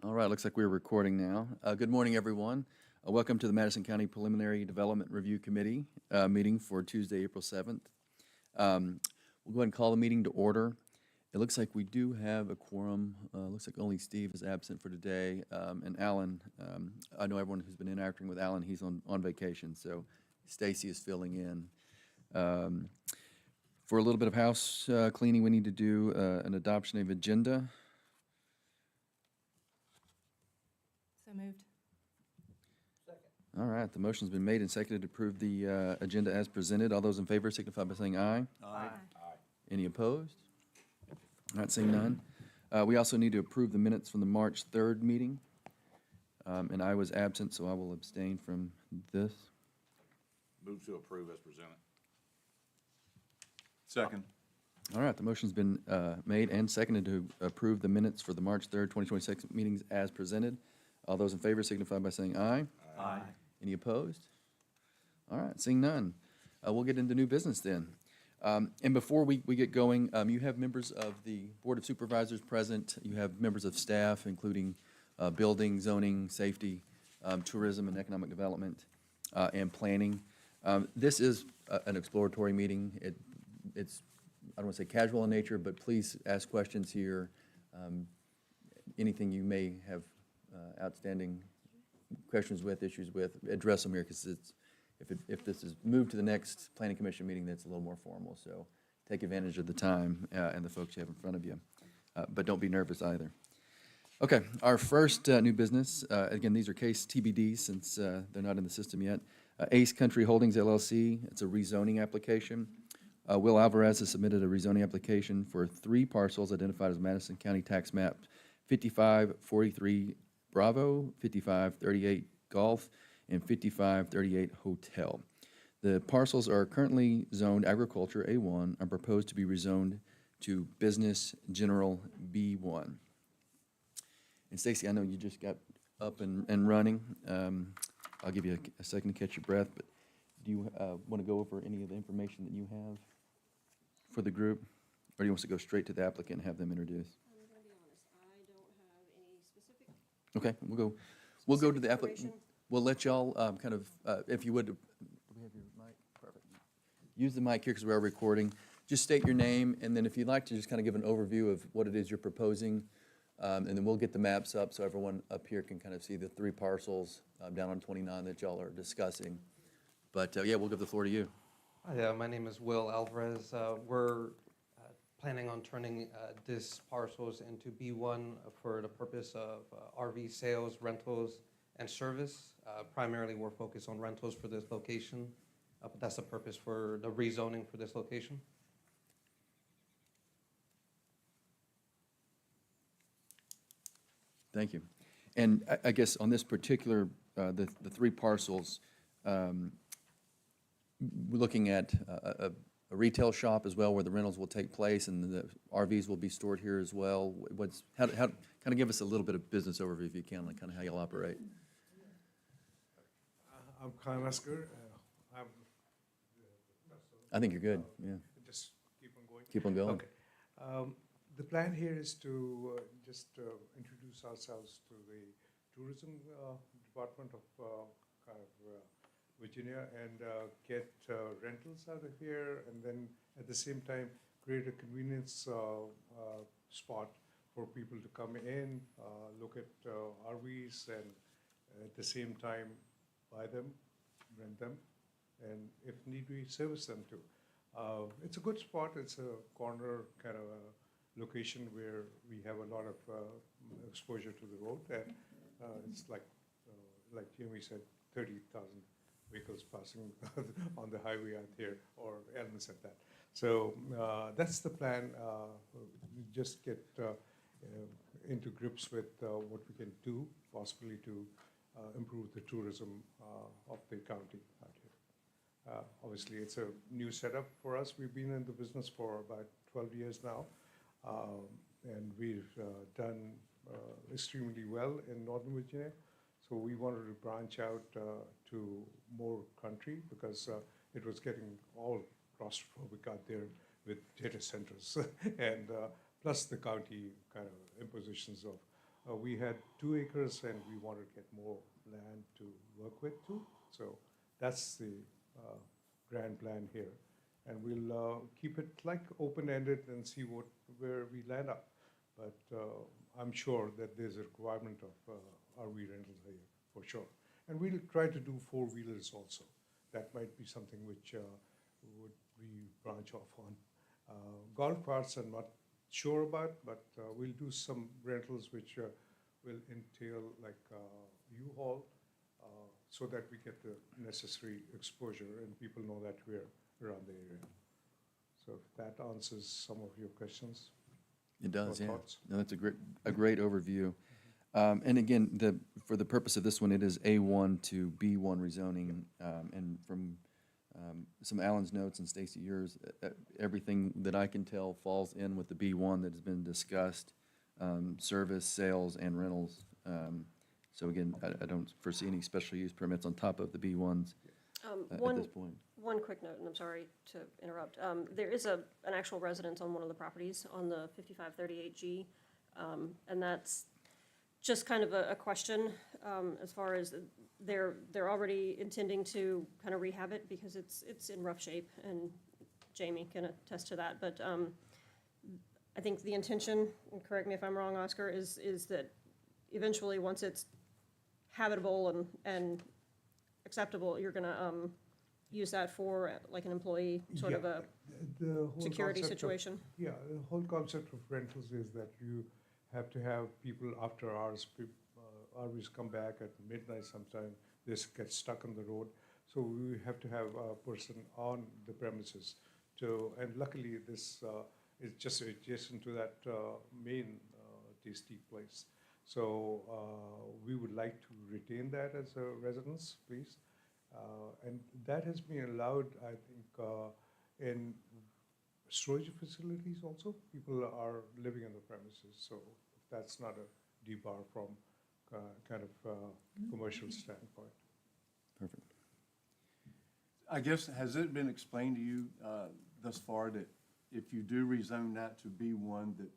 All right, looks like we're recording now. Good morning, everyone. Welcome to the Madison County Preliminary Development Review Committee meeting for Tuesday, April 7th. We'll go ahead and call the meeting to order. It looks like we do have a quorum. Looks like only Steve is absent for today, and Alan, I know everyone who's been interacting with Alan, he's on vacation, so Stacy is filling in. For a little bit of house cleaning, we need to do an adoption of agenda. So moved. All right, the motion's been made and seconded to approve the agenda as presented. All those in favor signify by saying aye. Aye. Any opposed? Not seeing none. We also need to approve the minutes from the March 3rd meeting. And I was absent, so I will abstain from this. Move to approve as presented. Second. All right, the motion's been made and seconded to approve the minutes for the March 3rd, 2026 meetings as presented. All those in favor signify by saying aye. Aye. Any opposed? All right, seeing none. We'll get into new business then. And before we get going, you have members of the Board of Supervisors present. You have members of staff, including building, zoning, safety, tourism and economic development, and planning. This is an exploratory meeting. It's, I don't want to say casual in nature, but please ask questions here. Anything you may have outstanding questions with, issues with, address them here, because it's, if this is moved to the next planning commission meeting, that's a little more formal, so take advantage of the time and the folks you have in front of you. But don't be nervous either. Okay, our first new business, again, these are case TBDs since they're not in the system yet. Ace Country Holdings LLC, it's a rezoning application. Will Alvarez has submitted a rezoning application for 3 parcels identified as Madison County Tax Map 5543 Bravo, 5538 Golf, and 5538 Hotel. The parcels are currently zoned agriculture A1 and proposed to be rezoned to business general B1. And Stacy, I know you just got up and running. I'll give you a second to catch your breath, but do you want to go over any of the information that you have for the group? Or do you want us to go straight to the applicant and have them introduce? I'm gonna be honest, I don't have any specific. Okay, we'll go to the applicant. information. We'll let y'all kind of, if you would, do we have your mic? Perfect. Use the mic here because we are recording. Just state your name, and then if you'd like to just kind of give an overview of what it is you're proposing, and then we'll get the maps up so everyone up here can kind of see the 3 parcels down on 29 that y'all are discussing. But yeah, we'll give the floor to you. Hi, my name is Will Alvarez. We're planning on turning this parcels into B1 for the purpose of RV sales, rentals, and service. Primarily, we're focused on rentals for this location, but that's the purpose for the rezoning for this location. Thank you. And I guess on this particular, the 3 parcels, we're looking at a retail shop as well where the rentals will take place and the RVs will be stored here as well. How kind of give us a little bit of business overview if you can, like kind of how you'll operate. I'm Khan Asker. I'm I think you're good, yeah. just keep on going. Keep on going. Okay. The plan here is to just introduce ourselves to the tourism department of Virginia and get rentals out of here, and then at the same time create a convenience spot for people to come in, look at RVs, and at the same time buy them, rent them, and if need be, service them too. It's a good spot. It's a corner kind of a location where we have a lot of exposure to the road, and it's like Jimmy said, 30,000 vehicles passing on the highway out here, or elements of that. So that's the plan. We just get into grips with what we can do, possibly to improve the tourism of the county out here. Obviously, it's a new setup for us. We've been in the business for about 12 years now, and we've done extremely well in Northern Virginia. So we wanted to branch out to more country because it was getting all claustrophobic out there with data centers. And plus the county kind of impositions of, we had 2 acres and we wanted to get more land to work with too. So that's the grand plan here. And we'll keep it like open-ended and see where we land up. But I'm sure that there's a requirement of RV rentals here, for sure. And we'll try to do 4-wheelers also. That might be something which would we branch off on. Golf carts I'm not sure about, but we'll do some rentals which will entail like U-Haul, so that we get the necessary exposure and people know that we're around the area. So if that answers some of your questions. It does, or yeah. thoughts. No, that's a great overview. And again, for the purpose of this one, it is A1 to B1 rezoning. And from some of Alan's notes and Stacy, yours, everything that I can tell falls in with the B1 that has been discussed, service, sales, and rentals. So again, I don't foresee any special use permits on top of the B1s at this point. One quick note, and I'm sorry to interrupt. There is an actual residence on one of the properties on the 5538G, and that's just kind of a question as far as they're already intending to kind of rehab it because it's in rough shape, and Jamie can attest to that. But I think the intention, and correct me if I'm wrong, Oscar, is that eventually, once it's habitable and acceptable, you're gonna use that for like an employee, sort of a The whole security concept of- situation? Yeah, the whole concept of rentals is that you have to have people after hours, RVs come back at midnight sometime, they get stuck on the road. So we have to have a person on the premises to, and luckily this is just adjacent to that main tasty place. So we would like to retain that as a residence, please. And that has been allowed, I think, in storage facilities also. People are living on the premises, so that's not a debar from kind of commercial standpoint. Perfect. I guess, has it been explained to you thus far that if you do rezone that to B1, that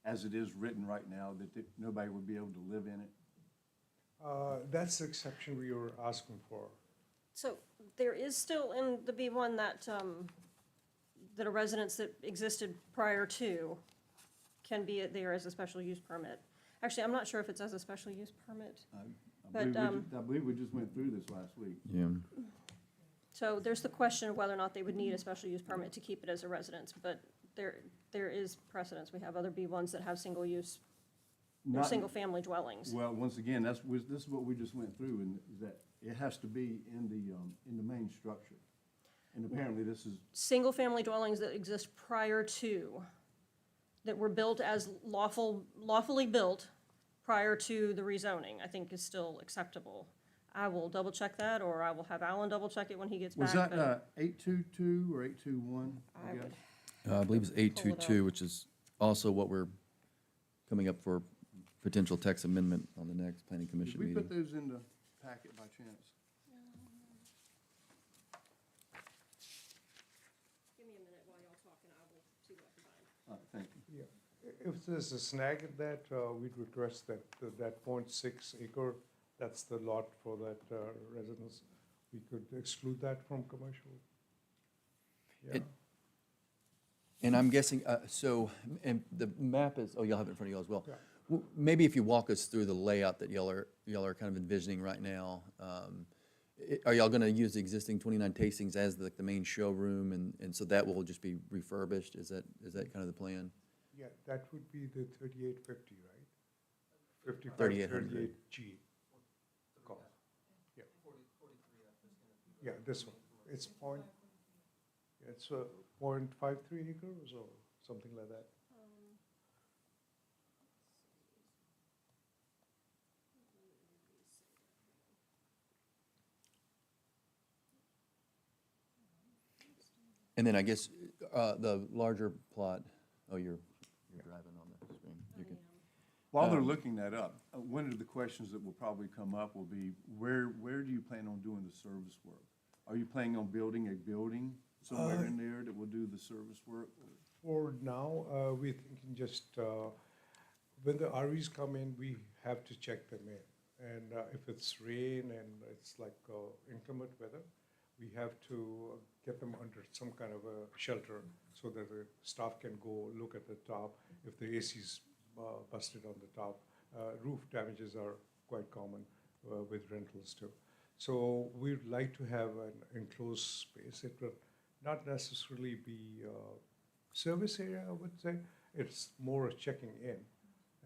as it is written right now, that nobody would be able to live in it? That's the exception we were asking for. So there is still in the B1 that a residence that existed prior to can be there as a special use permit. Actually, I'm not sure if it's as a special use permit. But, I believe we just went through this last week. Yeah. So there's the question of whether or not they would need a special use permit to keep it as a residence, but there is precedence. We have other B1s that have single use, or Not- single-family dwellings. Well, once again, this is what we just went through, and is that it has to be in the main structure. And apparently this is, Single-family dwellings that exist prior to, that were built as lawfully built prior to the rezoning, I think is still acceptable. I will double-check that, or I will have Alan double-check it when he gets back. was that but 822 or 821? I would, I believe it's Pull it 822, up. which is also what we're coming up for potential text amendment on the next planning Did commission we meeting. put those in the packet by chance? give me a minute while y'all talk, and I will see what I can find. All right, thank you. Yeah, if there's a snag in that, we'd request that, that 0.6 acre, that's the lot for that residence. We could exclude that from commercial. Yeah. It- And I'm guessing, and the map is, oh, you'll have it in front of you as well. Yeah. Maybe if you walk us through the layout that y'all are kind of envisioning right now. Are y'all gonna use the existing 29 tastings as the main showroom, and so that will just be refurbished? Is that kind of the plan? Yeah, that would be the 3850, right? 3800. 38G. Call. Yeah. Yeah, this one. It's it's a 0.53 acres or something like that. And then I guess the larger plot, oh, you're driving on the screen. You can- While they're looking that up, one of the questions that will probably come up will be, where do you plan on doing the service work? Are you planning on building a building somewhere in there that will do the service work? For now, we're thinking just, when the RVs come in, we have to check them in. And if it's rain and it's like inclement weather, we have to get them under some kind of a shelter so that the staff can go look at the top if the AC's busted on the top. Roof damages are quite common with rentals too. So we'd like to have an enclosed space. It will not necessarily be service area, I would say. It's more a checking in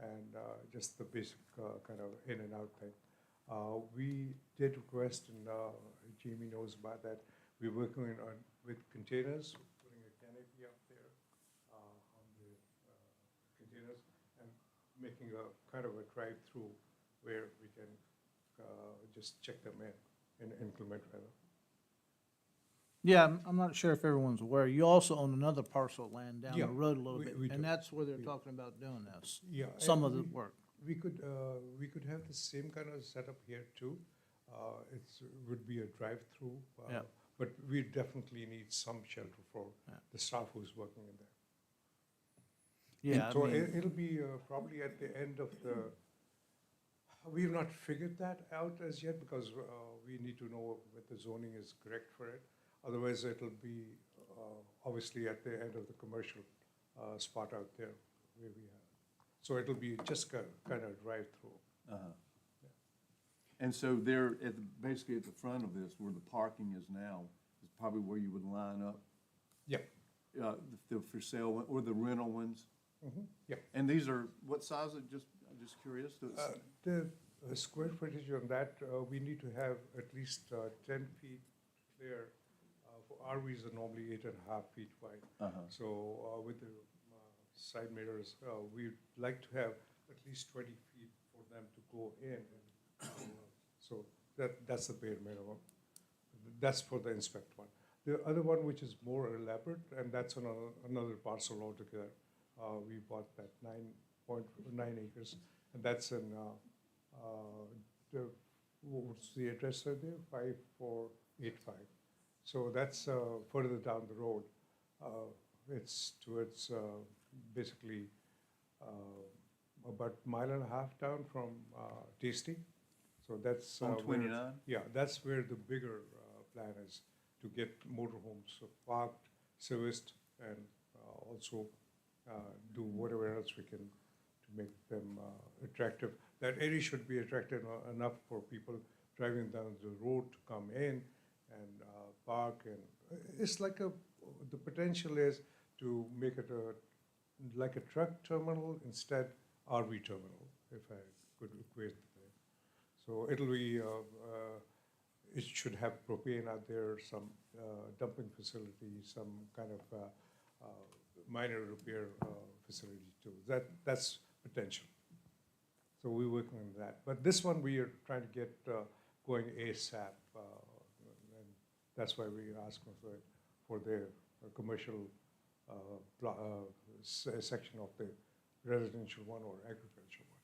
and just the basic kind of in and out thing. We did request, and Jamie knows about that, we're working on with containers, putting a canopy up there on the containers and making a kind of a drive-through where we can just check them in inclement weather. Yeah, I'm not sure if everyone's aware, you also own another parcel of land down Yeah, the road a little we- bit, we do. and that's where they're We- talking about doing this, Yeah. some and of the we- work. We could have the same kind of setup here too. It's, would be a drive-through. Yeah. But we definitely need some shelter for Yeah. the staff who's working in there. Yeah, I So mean, it'll be probably at the end of the, we've not figured that out as yet because we need to know what the zoning is correct for it. Otherwise, it'll be obviously at the end of the commercial spot out there where we have. So it'll be just kind of drive-through. Uh-huh. And so there, basically at the front of this, where the parking is now, is probably where you would line up Yeah. the for sale one- or the rental ones? Yeah. And these are, what size, I'm just curious? The square footage on that, we need to have at least 10 feet clear. For RVs are normally 8.5 feet wide. Uh-huh. So with the side mirrors, we'd like to have at least 20 feet for them to go in. So that's the bare minimum. That's for the inspect one. The other one, which is more elaborate, and that's on another parcel altogether. We bought that 9.9 acres, and that's in, what's the address right there? 5485. So that's further down the road. It's towards basically about 1.5 miles down from Tasty. So that's On where- 29? Yeah, that's where the bigger plan is, to get motorhomes parked, serviced, and also do whatever else we can to make them attractive. That area should be attractive enough for people driving down the road to come in and park. And it's like the potential is to make it like a truck terminal instead RV terminal, if I could equate it. So it'll be, it should have propane out there, some dumping facility, some kind of minor repair facility too. That's potential. So we're working on that. But this one, we are trying to get going ASAP. And that's why we asked for the commercial section of the residential one or agricultural one.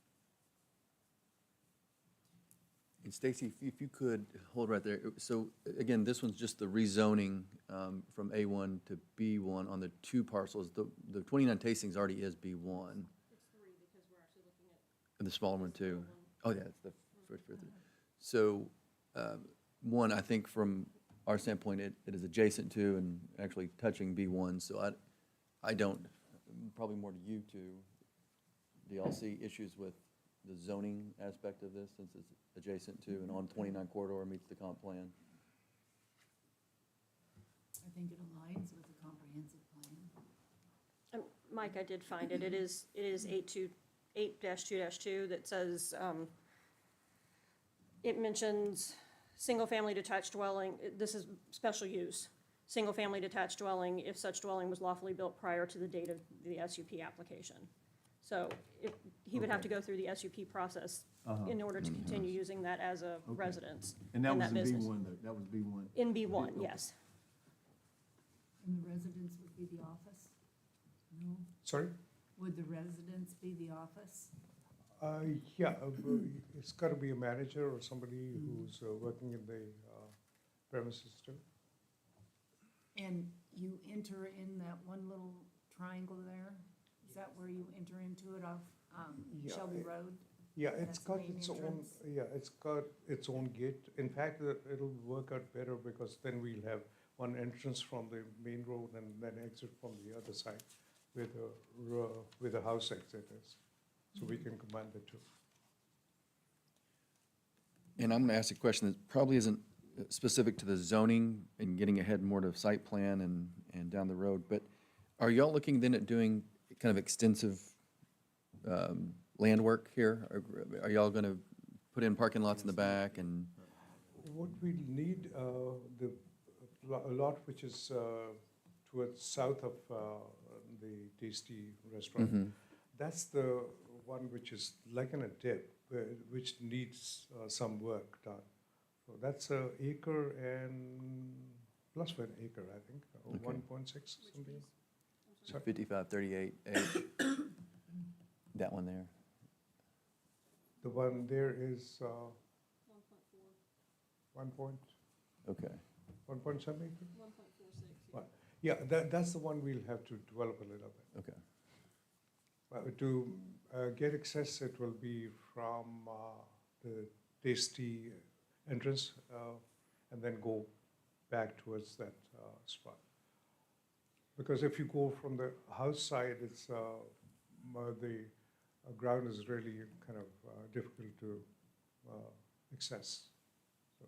And Stacy, if you could, hold right there. So again, this one's just the rezoning from A1 to B1 on the two parcels. The 29 Tastings already is B1. It's 3 because we're actually looking at. And the smaller one too. Oh, yeah, it's the first. So, one, I think from our standpoint, it is adjacent to and actually touching B1. So I don't, probably more to you two, do y'all see issues with the zoning aspect of this since it's adjacent to and on 29 corridor meets the comp plan? I think it aligns with the comprehensive plan. Mike, I did find it. It is 8-2-2 that says, it mentions single-family detached dwelling, this is special use, single-family detached dwelling if such dwelling was lawfully built prior to the date of the SUP application. So he would have to go through the SUP process in order to continue using that as a residence And that in was that in business. B1 though, that was B1. In B1, Okay. yes. And the residence would be the office? No? Sorry? Would the residence be the office? Yeah, it's got to be a manager or somebody who's working in the premises too. And you enter in that one little triangle there? Is that where you enter into it off Yeah, Shelby Road? Yeah, That's it's the got main its own, entrance? it's got its own gate. In fact, it'll work out better because then we'll have one entrance from the main road and then exit from the other side where the house exit is. So we can combine the two. And I'm gonna ask a question that probably isn't specific to the zoning and getting ahead more to site plan and down the road, but are y'all looking then at doing kind of extensive land work here? Are y'all gonna put in parking lots in the back and, What we'll need, a lot which is towards south of the Tasty restaurant, that's the one which is like in a dip, which needs some work done. So that's an acre and plus 1 acre, I think, or Okay. 1.6 something. Sorry. 5538A? That one there? The one there is 1 point, Okay. 1.7 acre? 1.46. Yeah, that's the one we'll have to develop a little bit. Okay. To get access, it will be from the Tasty entrance and then go back towards that spot. Because if you go from the house side, it's the ground is really kind of difficult to access. So,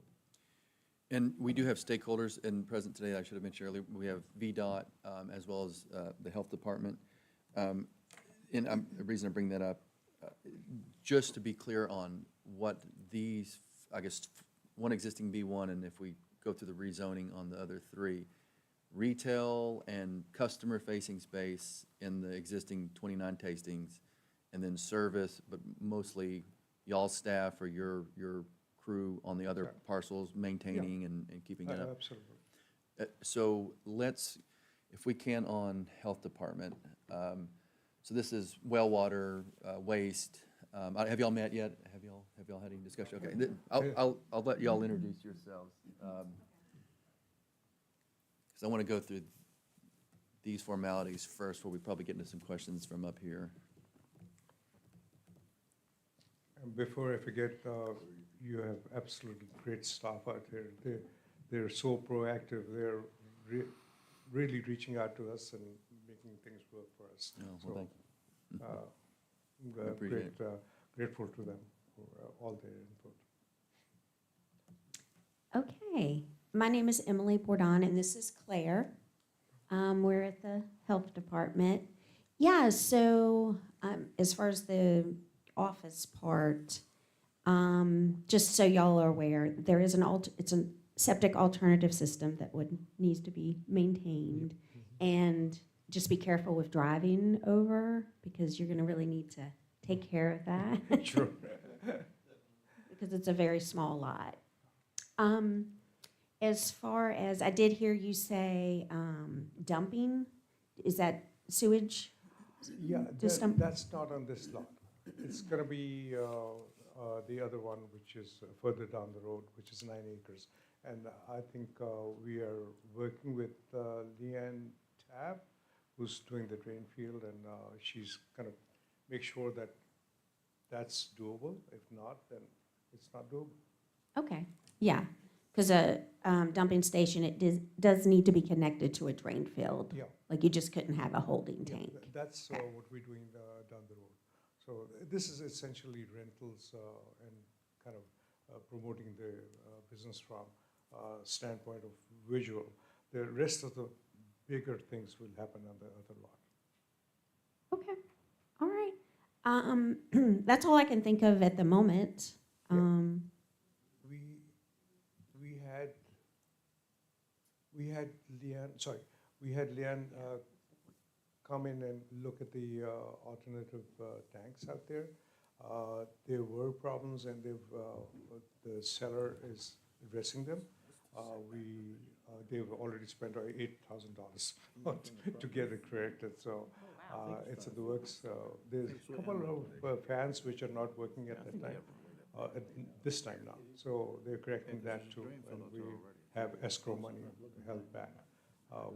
And we do have stakeholders in present today, I should have mentioned earlier. We have VDOT as well as the Health Department. And the reason I bring that up, just to be clear on what these, I guess, one existing B1, and if we go through the rezoning on the other three, retail and customer-facing space in the existing 29 tastings, and then service, but mostly y'all's staff or your crew on the other Yeah. parcels, maintaining and keeping it up. absolutely. So let's, if we can, on Health Department, so this is well water, waste. Have y'all met yet? Have y'all had any discussion? Okay, I'll let y'all introduce yourselves. Because I want to go through these formalities first, before we probably get into some questions from up here. And before I forget, you have absolutely great staff out here. They're so proactive. They're really reaching out to us and making things work for us. Oh, So, well, thank you. I'm appreciate it. grateful to them for all their input. Okay, my name is Emily Bourdon, and this is Claire. We're at the Health Department. Yeah, so as far as the office part, just so y'all are aware, there is it's a septic alternative system that needs to be maintained. And just be careful with driving over, because you're gonna really need to take care of that. Sure. Because it's a very small lot. As far as, I did hear you say dumping, is that sewage? Yeah, Just, that's not on this lot. It's gonna be the other one, which is further down the road, which is 9 acres. And I think we are working with Leanne Tabb, who's doing the drain field, and she's gonna make sure that that's doable. If not, then it's not doable. Okay, yeah, because a dumping station, it does need to be connected to a drain field. Yeah. Like you just couldn't have a holding Yeah, tank. that's what we're doing down the road. So this is essentially rentals and kind of promoting the business from standpoint of visual. The rest of the bigger things will happen on the other lot. Okay, all right. That's all I can think of at the moment. Yeah. We had Leanne come in and look at the alternative tanks out there. There were problems, and the seller is addressing them. They've already spent $8,000 to get it corrected, so it's in the works. There's a couple of fans which are not working at that time, at this time now. So they're correcting that too, and we have escrow money held back.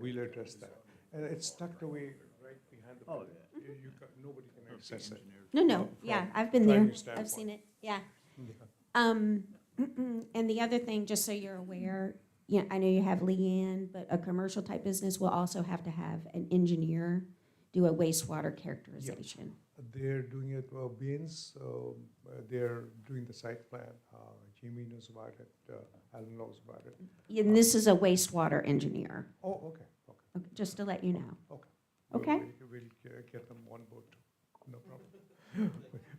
We'll address that. And it's tucked away right behind the Oh, building. Nobody can access it. No, From yeah, I've been there. driving I've standpoint. seen it, yeah. And the other thing, just so you're aware, yeah, I know you have Leanne, but a commercial type business will also have to have an engineer do a wastewater characterization. They're doing it, Baines, they're doing the site plan. Jamie knows about it, Alan knows about it. And this is a wastewater engineer, Oh, okay, okay, okay, just to let you know. okay. Okay. We'll get them on board, no problem.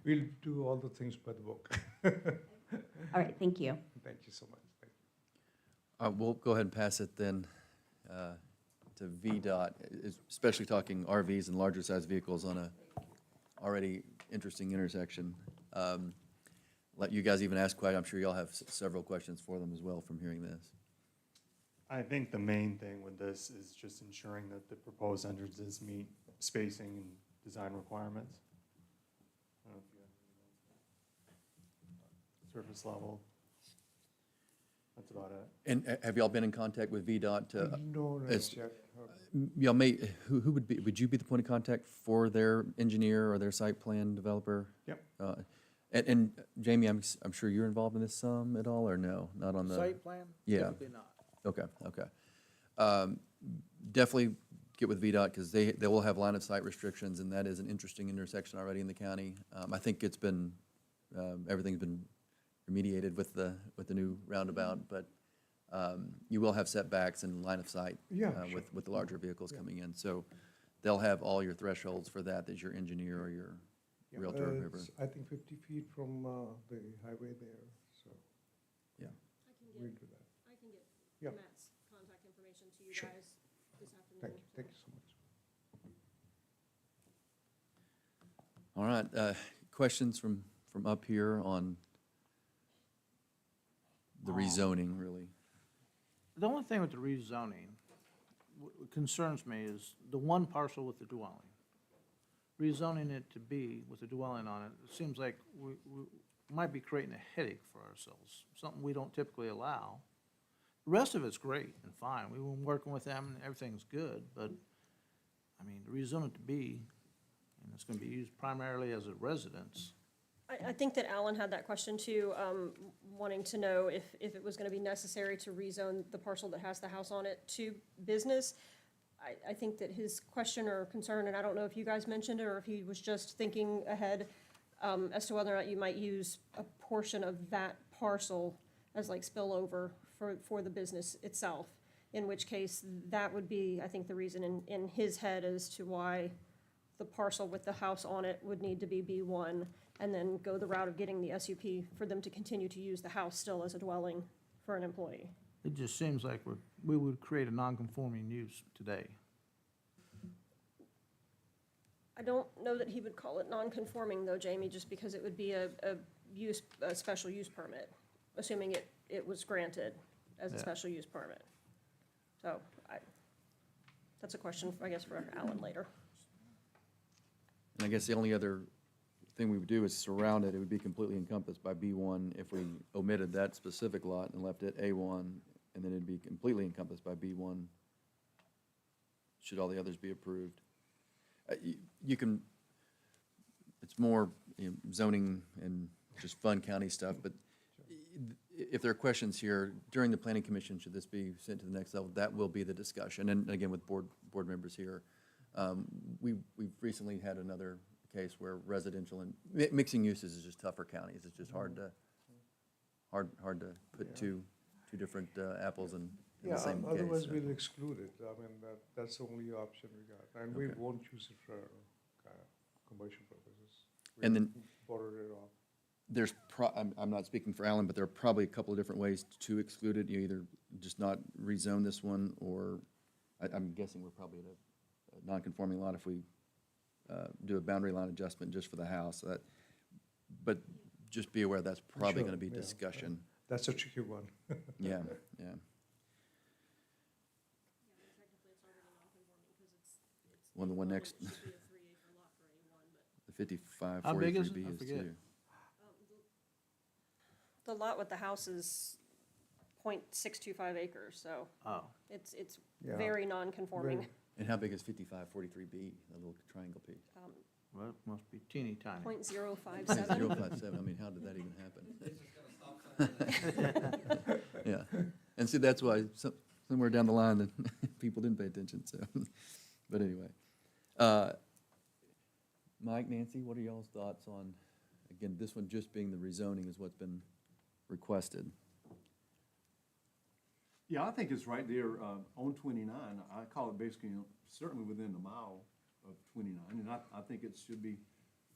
We'll do all the things by the book. All right, thank you. Thank you so much, thank you. We'll go ahead and pass it then to VDOT, especially talking RVs and larger size vehicles on a already interesting intersection. Let you guys even ask I'm sure y'all have several questions for them as well from hearing this. I think the main thing with this is just ensuring that the proposed entrances meet spacing and design requirements. I don't know if you have surface level. That's about it. And have y'all been in contact with VDOT to, No, not it's- yet. y'all may, who would you be the point of contact for their engineer or their site plan developer? Yep. And Jamie, I'm sure you're involved in this some at all, or no? Not on the? Site plan? Yeah. Typically not. Okay. Definitely get with VDOT, because they will have line of sight restrictions, and that is an interesting intersection already in the county. I think it's been, everything's been remediated with the new roundabout, but you will have setbacks and line of sight Yeah, sure. with the larger vehicles coming in. So they'll have all your thresholds for that as your engineer or your Yeah, realtor or whoever. it's, I think 50 feet from the highway there, so Yeah. we'll do that. I can get Yeah. Matt's contact information to you Sure. guys this afternoon. Thank you so much. All right, questions from up here on the rezoning, really? The only thing with the rezoning concerns me is the one parcel with the dwelling. Rezoning it to be with a dwelling on it, it seems like we might be creating a headache for ourselves, something we don't typically allow. The rest of it's great and fine. We were working with them and everything's good, but, I mean, to rezone it to be, and it's gonna be used primarily as a residence. I think that Alan had that question too, wanting to know if it was gonna be necessary to rezone the parcel that has the house on it to business. I think that his question or concern, and I don't know if you guys mentioned it or if he was just thinking ahead, as to whether or not you might use a portion of that parcel as like spillover for the business itself. In which case, that would be, I think, the reason in his head as to why the parcel with the house on it would need to be B1, and then go the route of getting the SUP for them to continue to use the house still as a dwelling for an employee. It just seems like we would create a non-conforming use today. I don't know that he would call it non-conforming though, Jamie, just because it would be a special use permit, assuming it was granted as a Yeah. special use permit. So that's a question, I guess, for Alan later. And I guess the only other thing we would do is surround it. It would be completely encompassed by B1 if we omitted that specific lot and left it A1, and then it'd be completely encompassed by B1, should all the others be approved. You can, it's more zoning and just fun county stuff, but if there are questions here, during the planning commission, should this be sent to the next level, that will be the discussion. And again, with board members here. We've recently had another case where residential and mixing uses is just tough for counties. It's just hard to put two different apples in Yeah, the same case. otherwise so. we'll exclude it. I mean, that's the only option we got. And we Okay. won't use it for commercial purposes. And then- Border it off. There's I'm not speaking for Alan, but there are probably a couple of different ways to exclude it. You either just not rezone this one, or I'm guessing we're probably at a non-conforming lot if we do a boundary line adjustment just for the house. But just be aware that's probably Sure, gonna be yeah, discussion. That's a tricky one. Yeah. Well, the one next, the 55, How big is it? 43B I is forget. too. The lot with the house is .625 acres, so Oh, it's Yeah. very non-conforming. And how big is 5543B, the little triangle piece? Well, it must be teeny tiny. .057. 057, I mean, how did that even happen? Yeah, and see, that's why somewhere down the line that people didn't pay attention, so, but anyway. Mike, Nancy, what are y'all's thoughts on, again, this one just being the rezoning is what's been requested? Yeah, I think it's right there on 29. I call it basically, certainly within a mile of 29. And I think it should be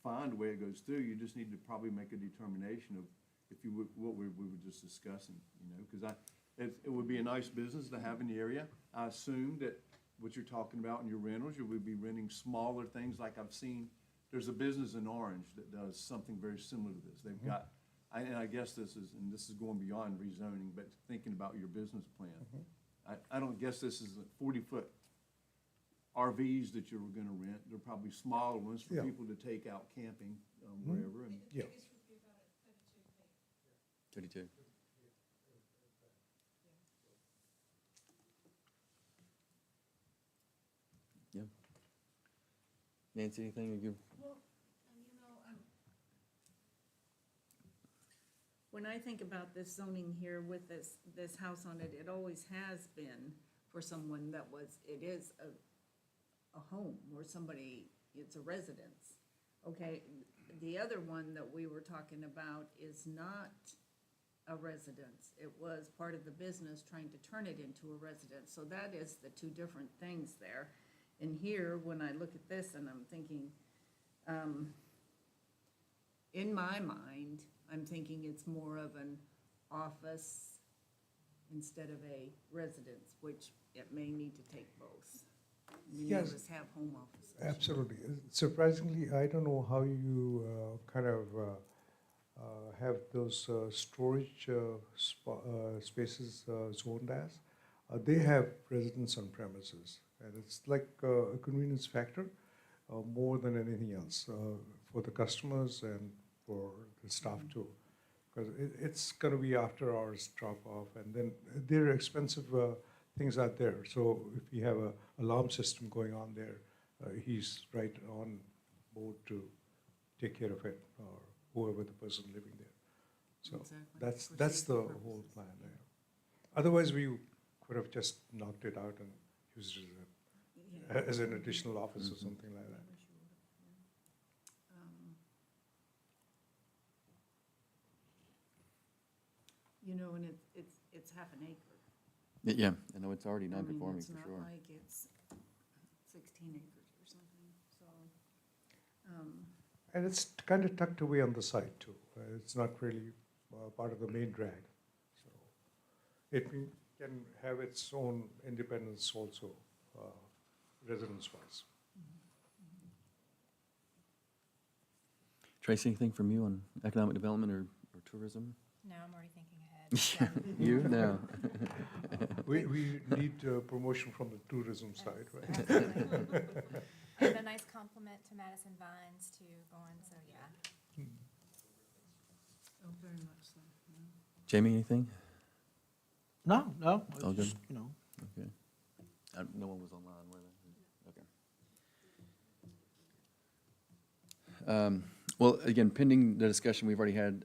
fine the way it goes through. You just need to probably make a determination of if you would, what we were just discussing, you know, because it would be a nice business to have in the area. I assume that what you're talking about in your rentals, you would be renting smaller things like I've seen. There's a business in Orange that does something very similar to this. They've got, and I guess this is going beyond rezoning, but thinking about your business plan. I don't guess this is a 40-foot RVs that you were gonna rent. They're probably smaller ones for Yeah. people to take out camping, wherever. And Yeah. 32. Yeah. Nancy, anything you? When I think about this zoning here with this house on it, it always has been for someone that it is a home or somebody, it's a residence. Okay, the other one that we were talking about is not a residence. It was part of the business trying to turn it into a residence. So that is the two different things there. And here, when I look at this and I'm thinking, in my mind, I'm thinking it's more of an office instead of a residence, which it may need to take both. Many of Yes. us have home offices. Absolutely. Surprisingly, I don't know how you have those storage spaces zoned as. They have residents on premises, and it's like a convenience factor more than anything else for the customers and for the staff too. Because it's going to be after hours drop off, and then there are expensive things out there. So if you have a alarm system going on there, he's right on board to take care of it, or whoever the person living there. So Exactly. that's For the safety whole purposes. plan there. Otherwise, we could have just knocked it out and used it Yeah. as an additional office or something like that. You know, and it's half an acre. Yeah, I know it's already I mean, non-conforming it's for not sure. like it's 16 acres or something, so. And it's kind of tucked away on the side too. It's not really part of the main drag. So it can have its own independence also, residence-wise. Tracy, anything from you on economic development or tourism? No, I'm already thinking ahead. You? No. We need promotion from the tourism side, right? Absolutely. And a nice compliment to Madison Vines too, going, so yeah. Oh, very much so, yeah. Jamie, anything? No, it's All good? just, you know, Okay. No one was online, were they? Okay. Well, again, pending the discussion we've already had,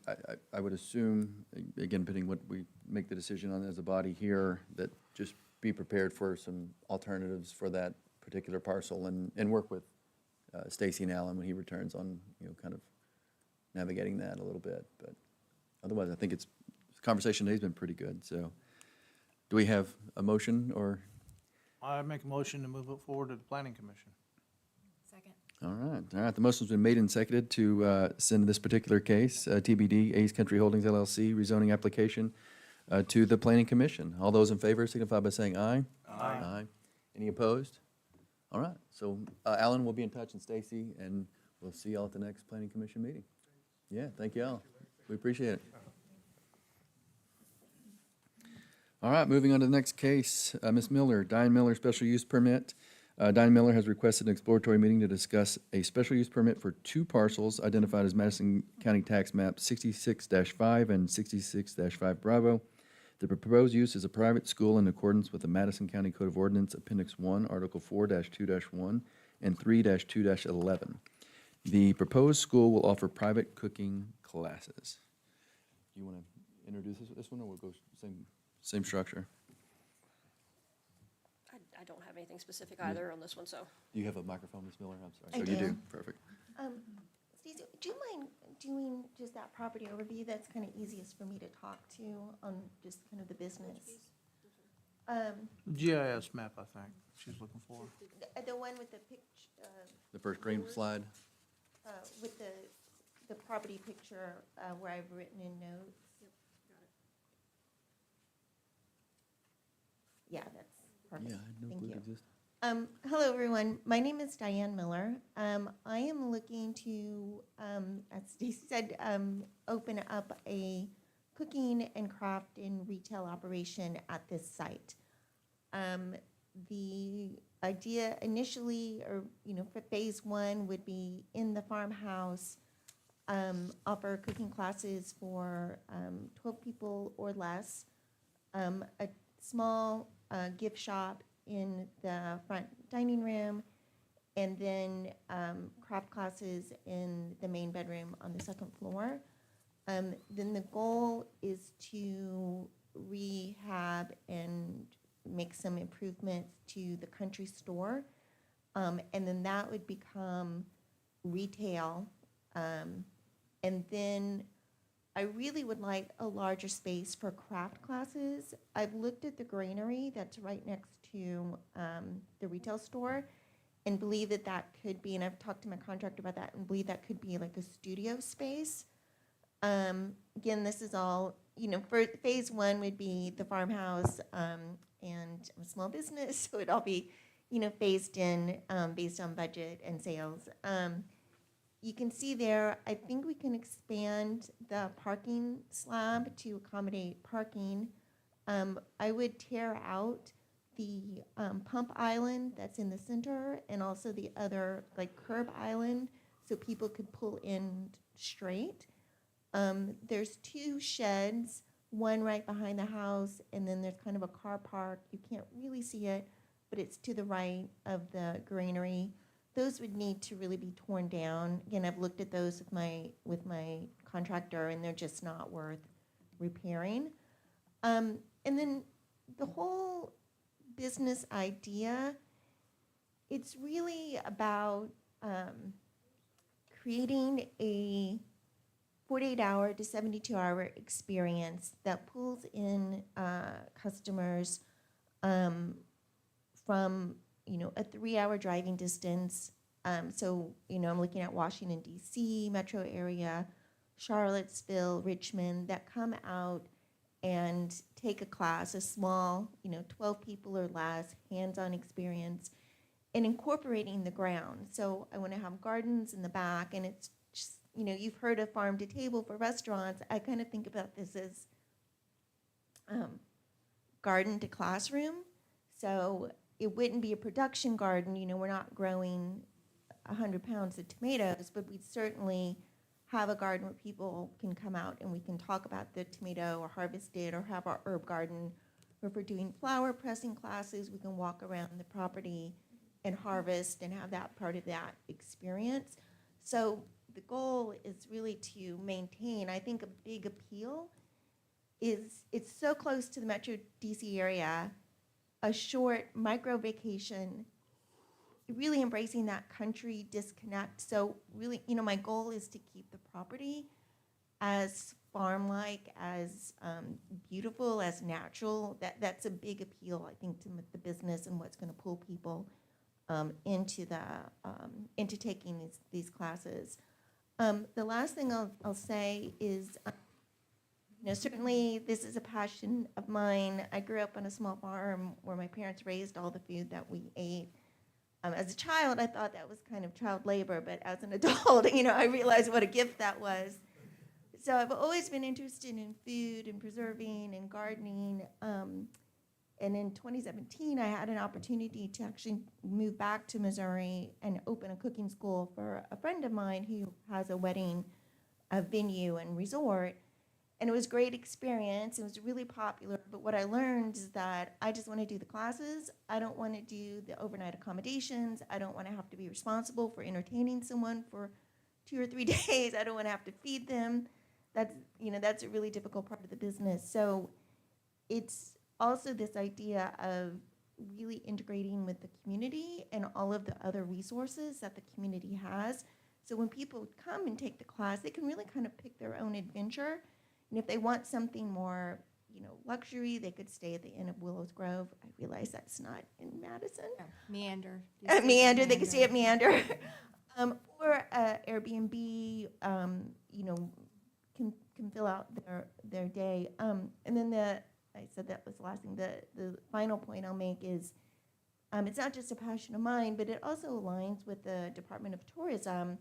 I would assume, again, pending what we make the decision on as a body here, that just be prepared for some alternatives for that particular parcel and work with Stacy and Alan when he returns on, kind of navigating that a little bit. But otherwise, I think the conversation today's been pretty good, so. Do we have a motion or? I make a motion to move it forward to the planning commission. Second. All right. The motion's been made and seconded to send this particular case, TBD, Ace Country Holdings LLC, rezoning application to the Planning Commission. All those in favor signify by saying aye. Aye. Any opposed? All right. So Alan will be in touch, and Stacy, and we'll see y'all at the next Planning Commission meeting. Yeah, thank you all. We appreciate it. All right, moving on to the next case, Ms. Miller, Diane Miller, special use permit. Diane Miller has requested an exploratory meeting to discuss a special use permit for two parcels identified as Madison County Tax Map 66-5 and 66-5 Bravo. The proposed use is a private school in accordance with the Madison County Code of Ordinance, Appendix 1, Article 4-2-1 and 3-2-11. The proposed school will offer private cooking classes. Do you want to introduce this one, or we'll go same structure? I don't have anything specific either on this one, so. Do you have a microphone, Ms. Miller? I'm sorry. I So you do. do, perfect. Stacey, do you mind doing just that property overview? That's kind of easiest for me to talk to on just kind of the business. GIS map, I think, she's looking for. The one with the The first green slide? with the property picture, where I've written in notes. Yeah, that's perfect. Yeah, I had no Thank clue you. it existed. Hello, everyone. My name is Diane Miller. I am looking to, as Stacey said, open up a cooking and craft and retail operation at this site. The idea initially, or, for phase one would be in the farmhouse, offer cooking classes for 12 people or less, a small gift shop in the front dining room, and then craft classes in the main bedroom on the second floor. Then the goal is to rehab and make some improvements to the country store. And then that would become retail. And then I really would like a larger space for craft classes. I've looked at the granary that's right next to the retail store and believe that that could be, and I've talked to my contractor about that, and believe that could be like a studio space. Again, this is all, for phase one would be the farmhouse and a small business, so it'd all be, phased in based on budget and sales. You can see there, I think we can expand the parking slab to accommodate parking. I would tear out the pump island that's in the center and also the other like curb island so people could pull in straight. There's two sheds, one right behind the house, and then there's kind of a car park. You can't really see it, but it's to the right of the granary. Those would need to really be torn down. Again, I've looked at those with my contractor, and they're just not worth repairing. And then the whole business idea, it's really about creating a 48-hour to 72-hour experience that pulls in customers from a 3-hour driving distance. So, I'm looking at Washington, D.C., metro area, Charlottesville, Richmond, that come out and take a class, a small, 12 people or less, hands-on experience, and incorporating the ground. So I want to have gardens in the back, and it's just, you've heard of farm to table for restaurants. I kind of think about this as garden to classroom. So it wouldn't be a production garden, we're not growing 100 pounds of tomatoes, but we'd certainly have a garden where people can come out and we can talk about the tomato or harvest it, or have our herb garden. Or if we're doing flower pressing classes, we can walk around the property and harvest and have that part of that experience. So the goal is really to maintain, I think a big appeal is it's so close to the Metro DC area, a short micro vacation, really embracing that country disconnect. So really, my goal is to keep the property as farm-like, as beautiful, as natural. That's a big appeal, I think, to the business and what's going to pull people into taking these classes. The last thing I'll say is, certainly this is a passion of mine. I grew up on a small farm where my parents raised all the food that we ate. As a child, I thought that was kind of child labor, but as an adult, I realized what a gift that was. So I've always been interested in food and preserving and gardening. And in 2017, I had an opportunity to actually move back to Missouri and open a cooking school for a friend of mine who has a wedding venue and resort. And it was a great experience. It was really popular. But what I learned is that I just want to do the classes. I don't want to do the overnight accommodations. I don't want to have to be responsible for entertaining someone for 2 or 3 days. I don't want to have to feed them. That's a really difficult part of the business. So it's also this idea of really integrating with the community and all of the other resources that the community has. So when people come and take the class, they can really kind of pick their own adventure. And if they want something more, luxury, they could stay at the Inn of Willows Grove. I realize that's not in Madison. Meander. At Meander, they could stay at Meander. Or Airbnb, can fill out their day. And then I said that was the last thing. The final point I'll make is, it's not just a passion of mine, but it also aligns with the Department of Tourism,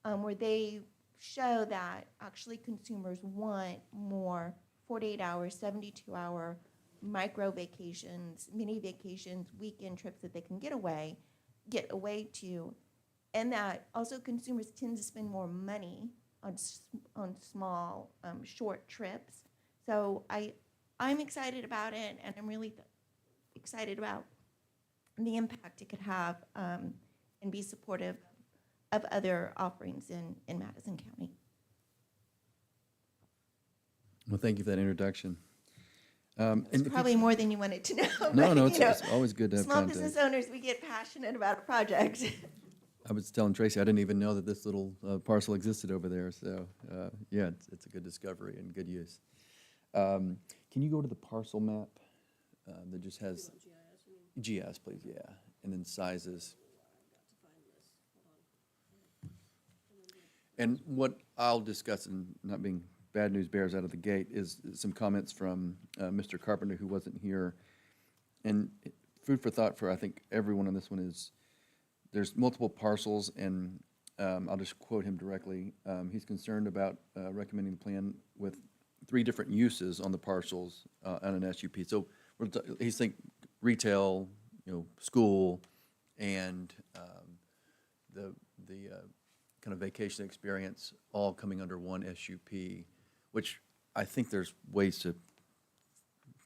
where they show that actually consumers want more 48-hour, 72-hour micro vacations, mini vacations, weekend trips that they can get away to, and that also consumers tend to spend more money on small, short trips. So I'm excited about it, and I'm really excited about the impact it could have, and be supportive of other offerings in Madison County. Well, thank you for that introduction. It's probably more than you wanted to know. No, but, it's always good to have small context. business owners, we get passionate about a project. I was telling Tracy, I didn't even know that this little parcel existed over there, so, yeah, it's a good discovery and good use. Can you go to the parcel map that just has? GIS, please, yeah, and then sizes. And what I'll discuss, and not being bad news bears out of the gate, is some comments from Mr. Carpenter, who wasn't here. And food for thought for, I think, everyone on this one is, there's multiple parcels, and I'll just quote him directly. He's concerned about recommending the plan with 3 different uses on the parcels on an SUP. So he's think retail, school, and the kind of vacation experience all coming under one SUP, which I think there's ways to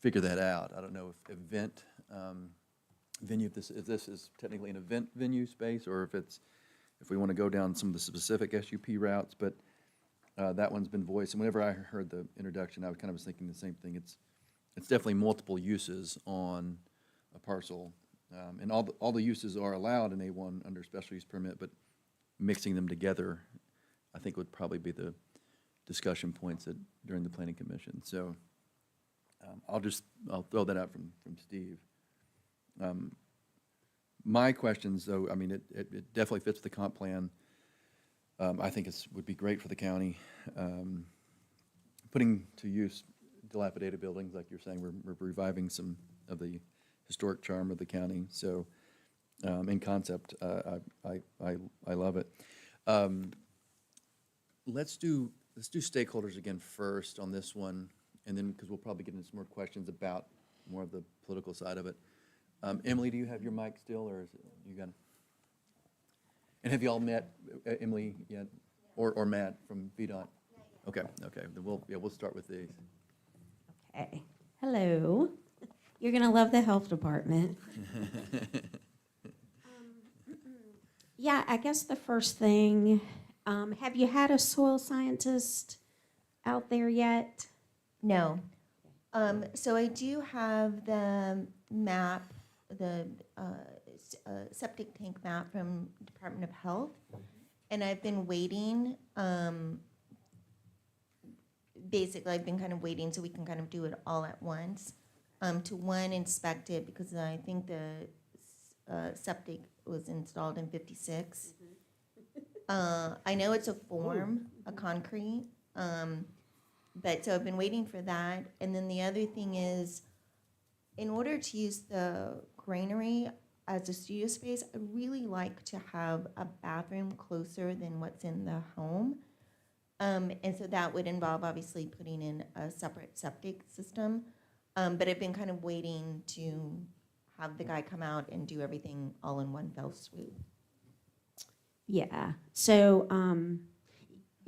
figure that out. I don't know if event venue, if this is technically an event venue space, or if we want to go down some of the specific SUP routes, but that one's been voiced. And whenever I heard the introduction, I was thinking the same thing. It's definitely multiple uses on a parcel, and all the uses are allowed in A1 under special use permit, but mixing them together, I think, would probably be the discussion points during the planning commission. So I'll throw that out from Steve. My questions, though, it definitely fits the comp plan. I think would be great for the county. Putting to use dilapidated buildings, like you're saying, we're reviving some of the historic charm of the county. So in concept, I love it. Let's do stakeholders again first on this one, and then, because we'll probably get into some more questions about more of the political side of it. Emily, do you have your mic still, or is it, you got it? And have you all met Emily yet, or Matt from VDOT? Okay. Then we'll start with these. Okay. Hello. You're going to love the health department. Yeah, I guess the first thing, have you had a soil scientist out there yet? No. So I do have the map, the septic tank map from Department of Health, and I've been waiting. Basically, I've been kind of waiting so we can kind of do it all at once. To inspect it, because I think the septic was installed in 56. I know it's a form, a concrete, but so I've been waiting for that. And then the other thing is, in order to use the granary as a studio space, I really like to have a bathroom closer than what's in the home. And so that would involve obviously putting in a separate septic system. But I've been kind of waiting to have the guy come out and do everything all in one fell swoop. Yeah. So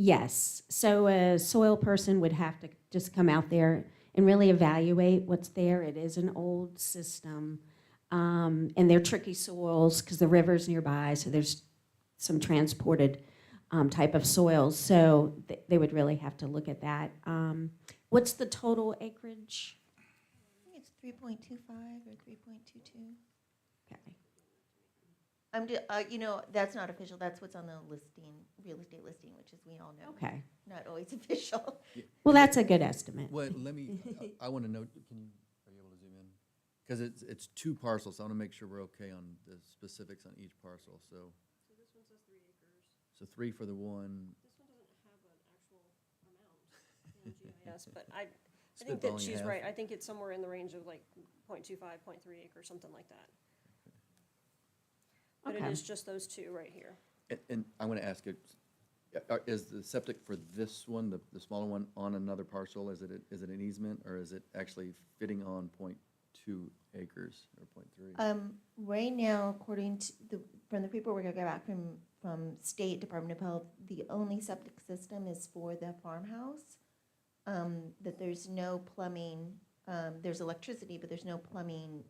Yes, so a soil person would have to just come out there and really evaluate what's there. It is an old system, and they're tricky soils because the river's nearby, so there's some transported type of soils. So they would really have to look at that. What's the total acreage? I think it's 3.25 or 3.22. Okay. That's not official, that's what's on the listing, real estate listing, which is, we all know, Okay. not always official. Well, that's a good estimate. Well, let me, I want to know, are you able to zoom in? Because it's two parcels, so I want to make sure we're okay on the specifics on each parcel, so. So this one says 3 acres. So 3 for the one, This one doesn't have an actual amount in GIS, but I think Spitballing that she's half. right. I think it's somewhere in the range of like 0.25, 0.3 acres, something like that. But it Okay. is just those two right here. and I want to ask you, is the septic for this one, the smaller one, on another parcel? Is it an easement, or is it actually fitting on 0.2 acres or 0.3? Right now, according to from the paperwork I got back from State Department of Health, the only septic system is for the farmhouse. That there's no plumbing, there's electricity, but there's no plumbing,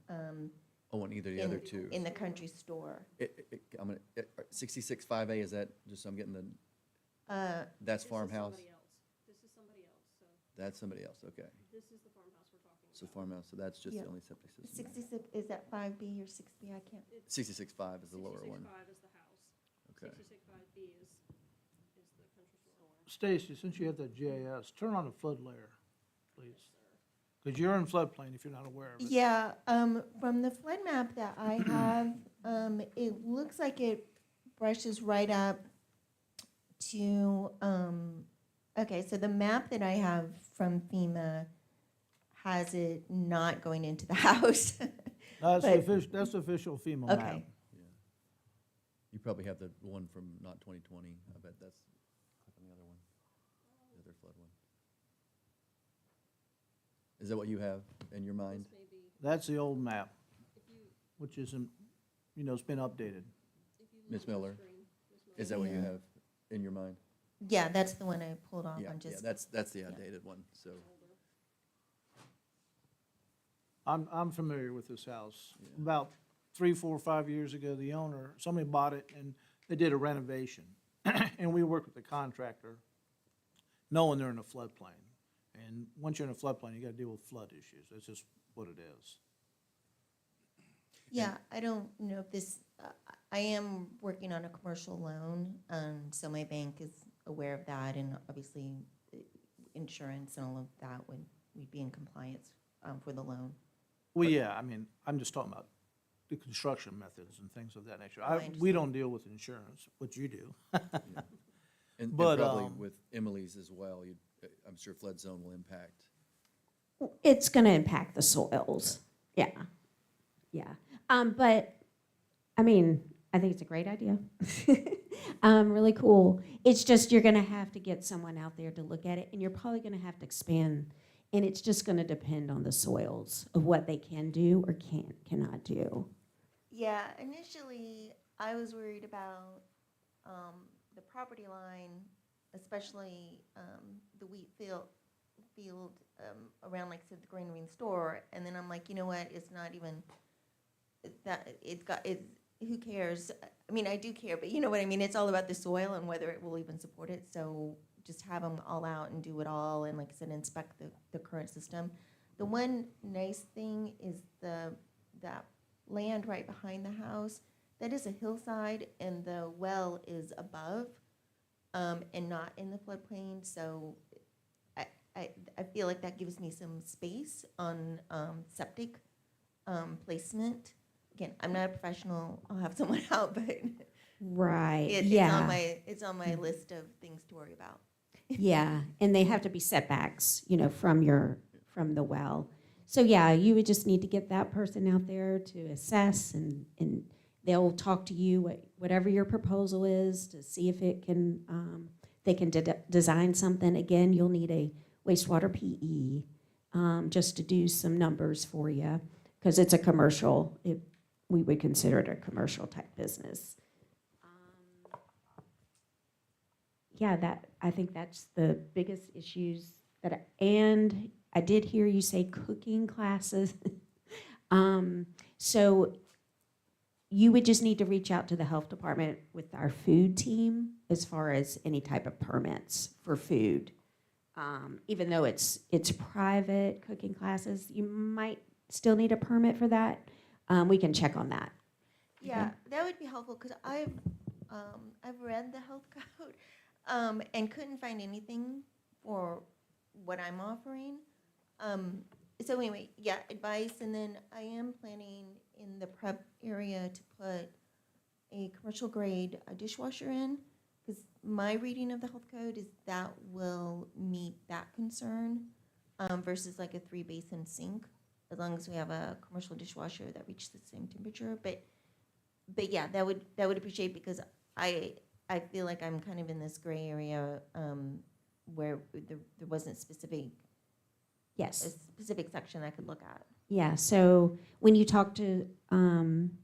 Oh, on either of the other two? in the country store. I'm gonna, 66.5A, is that, just so I'm getting the, that's farmhouse? This is somebody else, so That's somebody else, okay. this is the farmhouse we're talking about. So farmhouse, so that's just the Yeah. only septic system. 66, is that 5B or 6B? I can't. 66.5 is the lower one. 66.5 is the house. Okay. 66.5B is the country store. Stacy, since you have that GIS, turn on the flood layer, please. Because you're in floodplain if you're not aware of it. Yeah, from the flood map that I have, it looks like it brushes right up to, okay, so the map that I have from FEMA has it not going into the house. That's the But- official, that's the official FEMA map. Okay. Yeah. You probably have the one from not 2020, I bet that's, click on the other one, the other flood one. Is that what you have in your mind? This may be, That's the old map, if you, which isn't, it's been updated. if you look Ms. on the Miller? screen, Ms. Miller. Is that what you Yeah. have in your mind? Yeah, that's the one I pulled off. Yeah, I'm yeah, just, that's the outdated one, so. I'm familiar with this house. About 3, 4, 5 years ago, the owner, somebody bought it and they did a renovation. And we worked with the contractor, knowing they're in a floodplain. And once you're in a floodplain, you gotta deal with flood issues. That's just what it is. yeah, I don't know if this, I am working on a commercial loan, so my bank is aware of that, and obviously, insurance and all of that we'd be in compliance, for the loan. Well, yeah, I mean, I'm just talking about the construction methods and things of that nature. Oh, I We understand. don't deal with insurance, but you do. And But, probably um, with Emily's as well, I'm sure flood zone will impact. It's gonna impact the soils, yeah, yeah. But, I mean, I think it's a great idea. Really cool. It's just, you're gonna have to get someone out there to look at it, and you're probably gonna have to expand, and it's just gonna depend on the soils of what they can do or cannot do. Yeah, initially, I was worried about, the property line, especially, the wheat field, around, like I said, the Grain Marine store, and then I'm like, you know what, it's not even, who cares? I mean, I do care, but you know what I mean, it's all about the soil and whether it will even support it, so just have them all out and do it all, and like I said, inspect the current system. The one nice thing is that land right behind the house, that is a hillside, and the well is above, and not in the floodplain, so I feel like that gives me some space on, septic, placement. Again, I'm not a professional, I'll have someone out, but Right, it's yeah. it's on my list of things to worry about. Yeah, and they have to be setbacks, from the well. So yeah, you would just need to get that person out there to assess, and they'll talk to you, whatever your proposal is, to see if it can, they can design something. Again, you'll need a wastewater PE, just to do some numbers for you, because it's a commercial, we would consider it a commercial type business. yeah, I think that's the biggest issues and I did hear you say cooking classes. So you would just need to reach out to the health department with our food team as far as any type of permits for food. Even though it's private cooking classes, you might still need a permit for that. We can check on that. Yeah, that would be helpful, because I've read the health code, and couldn't find anything for what I'm offering. So anyway, yeah, advice, and then I am planning in the prep area to put a commercial grade dishwasher in, because my reading of the health code is that will meet that concern, versus like a 3-basin sink, as long as we have a commercial dishwasher that reaches the same temperature. But yeah, that would appreciate, because I feel like I'm kind of in this gray area, where there wasn't a Yes. specific section I could look at. Yeah, so when you talk to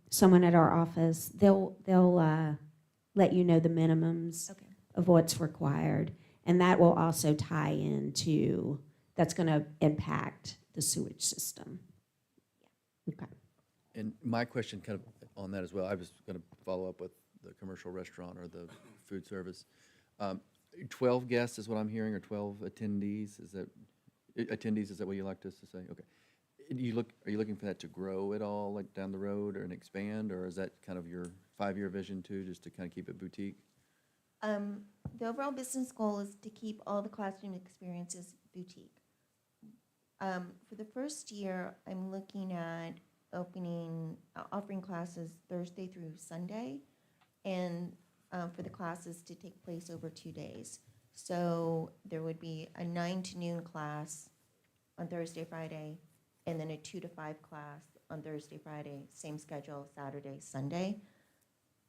someone at our office, they'll let you know the minimums Okay. of what's required. And that will also tie into, that's going to impact the sewage system. Okay. And my question kind of on that as well, I was going to follow up with the commercial restaurant or the food service. 12 guests is what I'm hearing, or 12 attendees, is that what you like us to say? Okay. Are you looking for that to grow at all, like down the road, or and expand, or is that kind of your 5-year vision too, just to kind of keep it boutique? The overall business goal is to keep all the classroom experiences boutique. For the first year, I'm looking at offering classes Thursday through Sunday, and for the classes to take place over 2 days. So there would be a 9 to noon class on Thursday, Friday, and then a 2 to 5 class on Thursday, Friday, same schedule, Saturday, Sunday.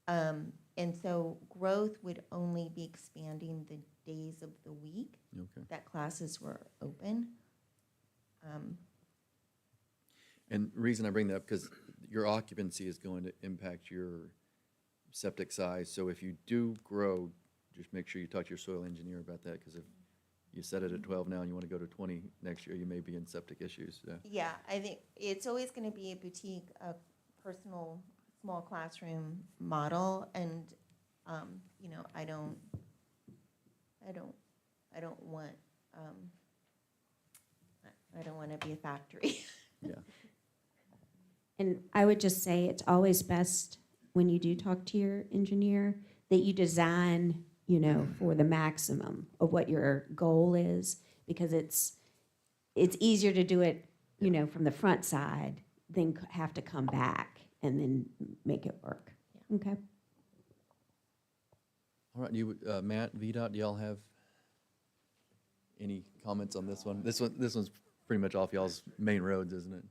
And so growth would only be expanding the days of the week Okay. that classes were open. And the reason I bring that up, because your occupancy is going to impact your septic size. So if you do grow, just make sure you talk to your soil engineer about that, because if you set it at 12 now and you want to go to 20 next year, you may be in septic issues. So. Yeah, I think it's always going to be a boutique, a personal, small classroom model, and you know, I don't want, I don't want to be a factory. Yeah. And I would just say it's always best when you do talk to your engineer that you design, for the maximum of what your goal is, because it's easier to do it, from the front side than have to come back and then make it work. Okay. All right, Matt, VDOT, do y'all have any comments on this one? This one's pretty much off y'all's main roads, isn't it?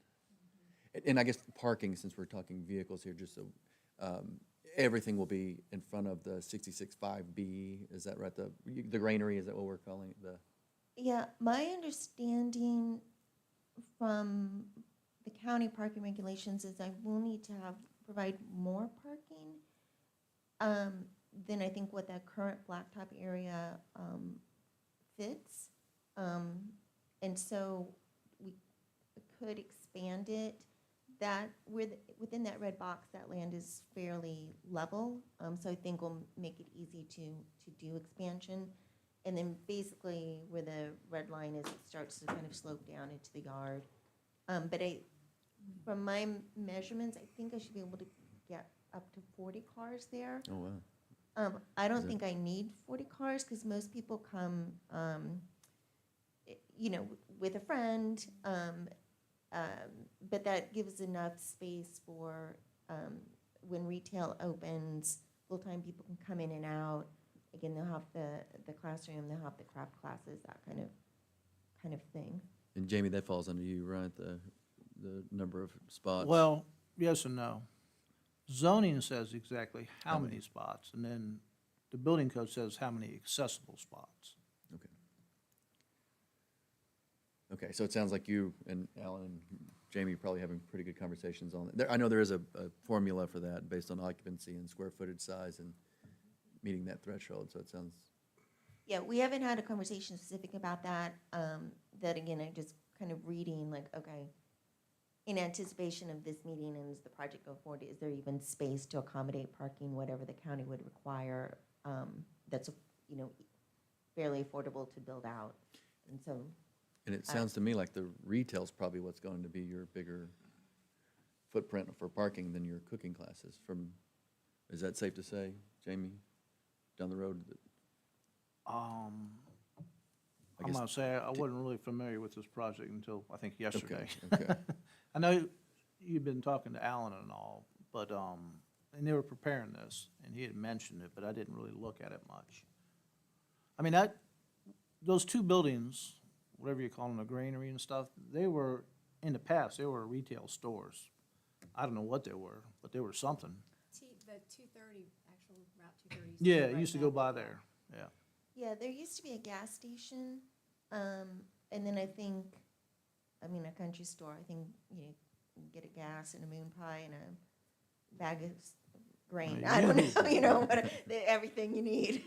And I guess parking, since we're talking vehicles here, just so, everything will be in front of the 66.5B, is that right? The granary, is that what we're calling it? Yeah, my understanding from the county parking regulations is I will need to provide more parking than I think what that current blacktop area fits. And so we could expand it. That within that red box, that land is fairly level, so I think we'll make it easy to do expansion. And then basically where the red line is, it starts to kind of slope down into the yard. But from my measurements, I think I should be able to get up to 40 cars there. Oh, wow. I don't Is it- think I need 40 cars, because most people come, with a friend. But that gives enough space for when retail opens, full-time people can come in and out. Again, they'll have the classroom, they'll have the craft classes, that kind of thing. And Jamie, that falls under you, right? The number of spots? Well, yes and no. Zoning says exactly how How many many? spots, and then the building code says how many accessible spots. Okay. Okay, so it sounds like you and Alan and Jamie are probably having pretty good conversations on it. I know there is a formula for that based on occupancy and square footage size and meeting that threshold, so it sounds Yeah, we haven't had a conversation specific about that. That again, I just kind of reading like, okay, in anticipation of this meeting and as the project go forward, is there even space to accommodate parking, whatever the county would require? That's, you know, fairly affordable to build out. And so, And it sounds to me like the retail's probably what's going to be your bigger footprint for parking than your cooking classes is that safe to say, Jamie, down the road? I I'm guess- gonna say, I wasn't really familiar with this project until, I think, yesterday. Okay. I know you've been talking to Alan and all, but, and they were preparing this, and he had mentioned it, but I didn't really look at it much. I mean, those two buildings, whatever you call them, the granary and stuff, they were, in the past, they were retail stores. I don't know what they were, but they were something. The 230, actual Route 230. Yeah, it used to go by there, yeah. yeah, there used to be a gas station. And then I think, I mean, a country store, I think, you know, you can get a gas and a moon pie and a bag of grain. Yeah, I don't you- know, you know, but everything you need.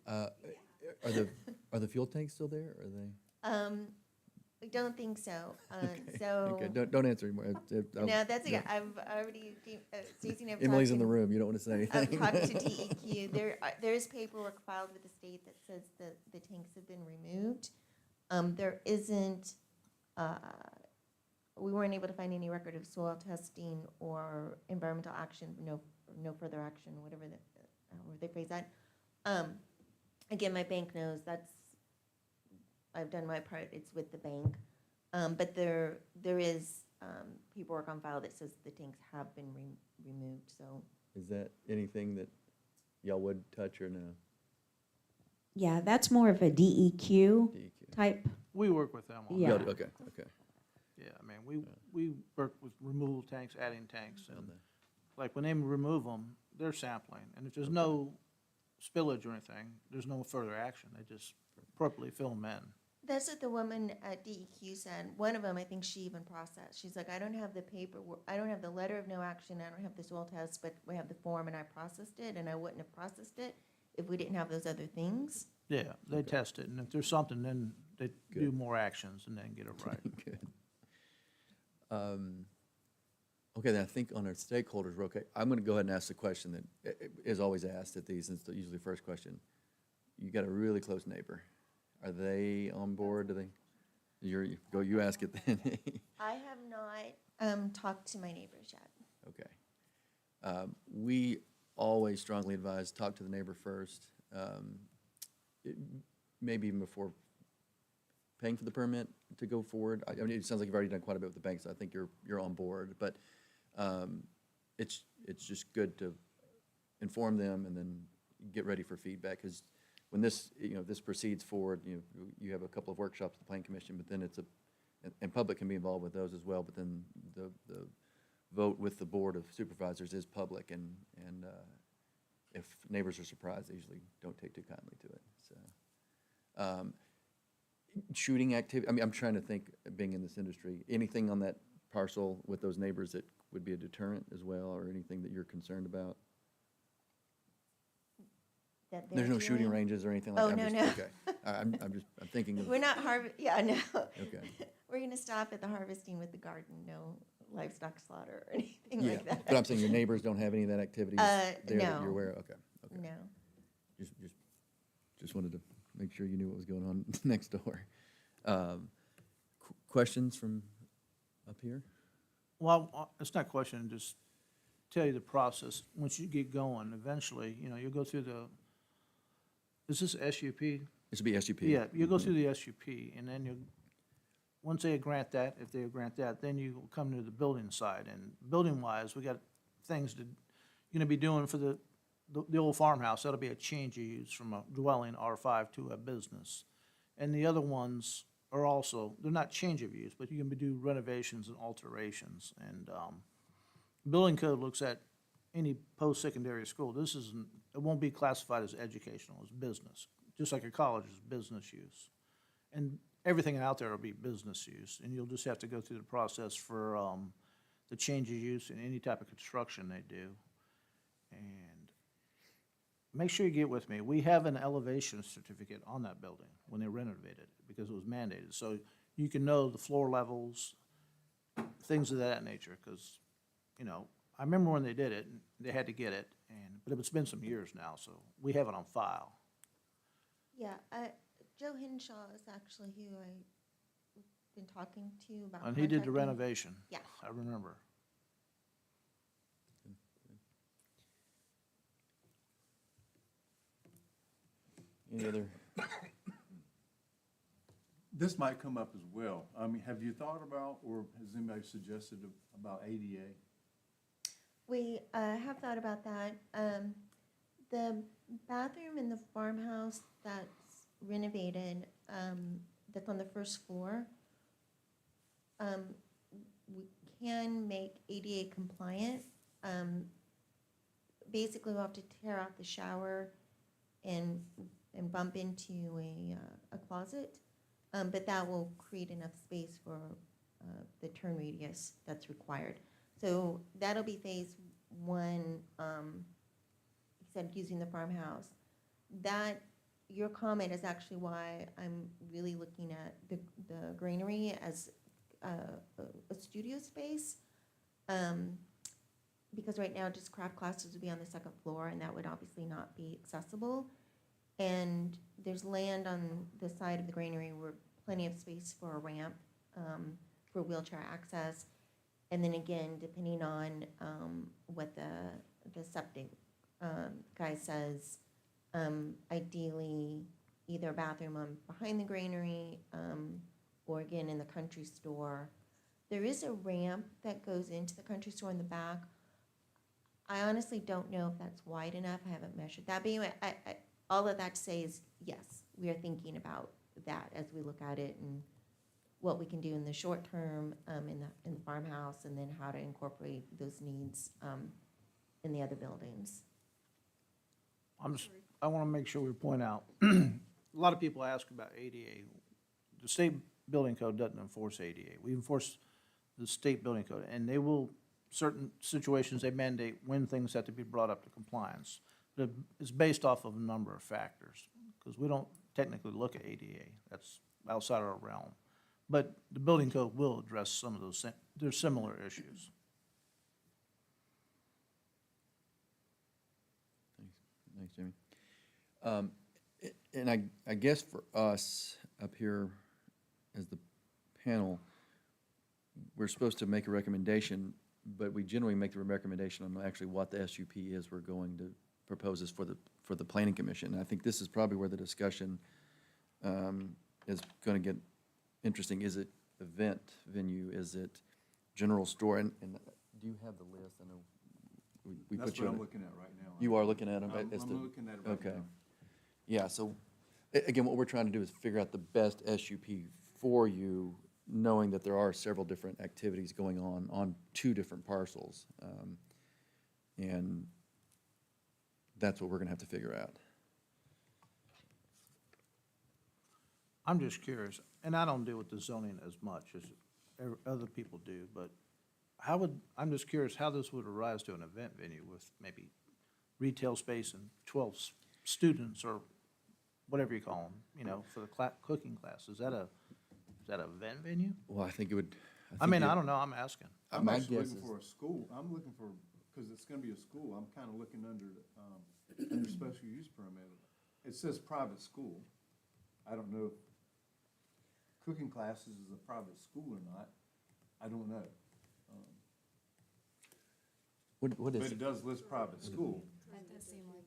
Are the fuel tanks still there, or are they? I don't think so. Okay, So, Okay, don't answer anymore. no, that's okay. yeah. I've already, Stacy and I've Emily's talked in the to- room, you don't want to say I've anything. talked to DEQ. There is paperwork filed with the state that says that the tanks have been removed. There isn't, we weren't able to find any record of soil testing or environmental action, no further action, whatever they phrase that. Again, my bank knows I've done my part, it's with the bank. But there is paperwork on file that says the tanks have been removed, so. Is that anything that y'all would touch or no? Yeah, that's more of a DEQ DEQ? type. We work with them on Yeah. that. Okay. Yeah, I mean, we work with removal tanks, adding tanks, and Okay. like when they remove them, they're sampling. And if there's no spillage or anything, there's no further action. They just appropriately fill them in. That's what the woman at DEQ said. One of them, I think she even processed. She's like, I don't have the paperwork, I don't have the letter of no action, I don't have the soil test, but we have the form and I processed it, and I wouldn't have processed it if we didn't have those other things. Yeah, they test it, and if there's something, then they do Good. more actions and then get it right. Good. Okay, then I think on our stakeholders, we're okay. I'm going to go ahead and ask the question that is always asked at these, and it's usually the first question. You got a really close neighbor. Are they on board? Do they? You ask it then. I have not talked to my neighbors yet. Okay. We always strongly advise, talk to the neighbor first, maybe even before paying for the permit to go forward. I mean, it sounds like you've already done quite a bit with the bank, so I think you're on board. But it's just good to inform them and then get ready for feedback, because when this proceeds forward, you have a couple of workshops with the Planning Commission, but then and public can be involved with those as well, but then the vote with the Board of Supervisors is public, and if neighbors are surprised, they usually don't take too kindly to it, so. Shooting activity, I mean, I'm trying to think, being in this industry, anything on that parcel with those neighbors that would be a deterrent as well, or anything that you're concerned about? That There's they're no shooting doing. ranges or anything like Oh, that? no, I'm no. just- Okay, I'm thinking of, We're not yeah, no. okay. We're gonna stop at the harvesting with the garden, no livestock slaughter or anything Yeah, like that. but I'm saying your neighbors don't have any of that activities there that no. you're aware of? Okay, okay. No. Just wanted to make sure you knew what was going on next door. Questions from up here? Well, it's not a question, just tell you the process. Once you get going, eventually, you'll go through is this SUP? This would be SUP. Yeah, you'll go through the SUP, and then once they grant that, if they grant that, then you come to the building side. And building-wise, we got things that you're gonna be doing for the old farmhouse. That'll be a change of use from a dwelling R5 to a business. And the other ones are also, they're not change of use, but you can do renovations and alterations. And building code looks at any post-secondary school. It won't be classified as educational, as business, just like a college is business use. And everything out there will be business use, and you'll just have to go through the process for the change of use in any type of construction they do. And make sure you get with me. We have an elevation certificate on that building when they renovated it, because it was mandated. So you can know the floor levels, things of that nature, because, you know, I remember when they did it, and they had to get it, but it's been some years now, so we have it on file. Yeah, Joe Henshaw is actually who I've been talking to about. And he did the contacting- renovation. Yeah. I remember. Any other? This might come up as well. I mean, have you thought about, or has anybody suggested about ADA? We have thought about that. The bathroom in the farmhouse that's renovated, that's on the first floor, we can make ADA compliant. Basically, we'll have to tear out the shower and bump into a closet. But that will create enough space for the turn radius that's required. So that'll be phase one, except using the farmhouse. That, your comment is actually why I'm really looking at the granary as a studio space. Because right now, just craft classes would be on the second floor, and that would obviously not be accessible. And there's land on the side of the granary where plenty of space for a ramp, for wheelchair access. And then again, depending on what the septic guy says, ideally either a bathroom on behind the granary, or again in the country store. There is a ramp that goes into the country store in the back. I honestly don't know if that's wide enough. I haven't measured that. But anyway, all of that to say is, yes, we are thinking about that as we look at it and what we can do in the short term, in the farmhouse, and then how to incorporate those needs in the other buildings. I want to make sure we point out, a lot of people ask about ADA. The state building code doesn't enforce ADA. We enforce the state building code, and they will, certain situations, they mandate when things have to be brought up to compliance. But it's based off of a number of factors, because we don't technically look at ADA. That's outside our realm. But the building code will address some of those, there's similar issues. Thanks, Jamie. And I guess for us up here as the panel, we're supposed to make a recommendation, but we generally make the recommendation on actually what the SUP is we're going to propose is for the planning commission. And I think this is probably where the discussion is going to get interesting. Is it event venue? Is it general store? And do you have the list? I know we That's put you what on I'm it. looking at right now. You are looking at them? I'm looking at it right now. Okay. Yeah, so, again, what we're trying to do is figure out the best SUP for you, knowing that there are several different activities going on two different parcels. And that's what we're gonna have to figure out. I'm just curious, and I don't deal with the zoning as much as other people do, but I'm just curious how this would arise to an event venue with maybe retail space and 12 students or whatever you call them, you know, for the cooking class. Is that a event venue? Well, I think it would. I mean, I don't know, I'm asking. I'm My actually guess looking is- for a school. I'm looking for, because it's gonna be a school, I'm kind of looking under special use permit. It says private school. I don't know if cooking classes is a private school or not. I don't know. What But is it it? does list private school. That does seem like.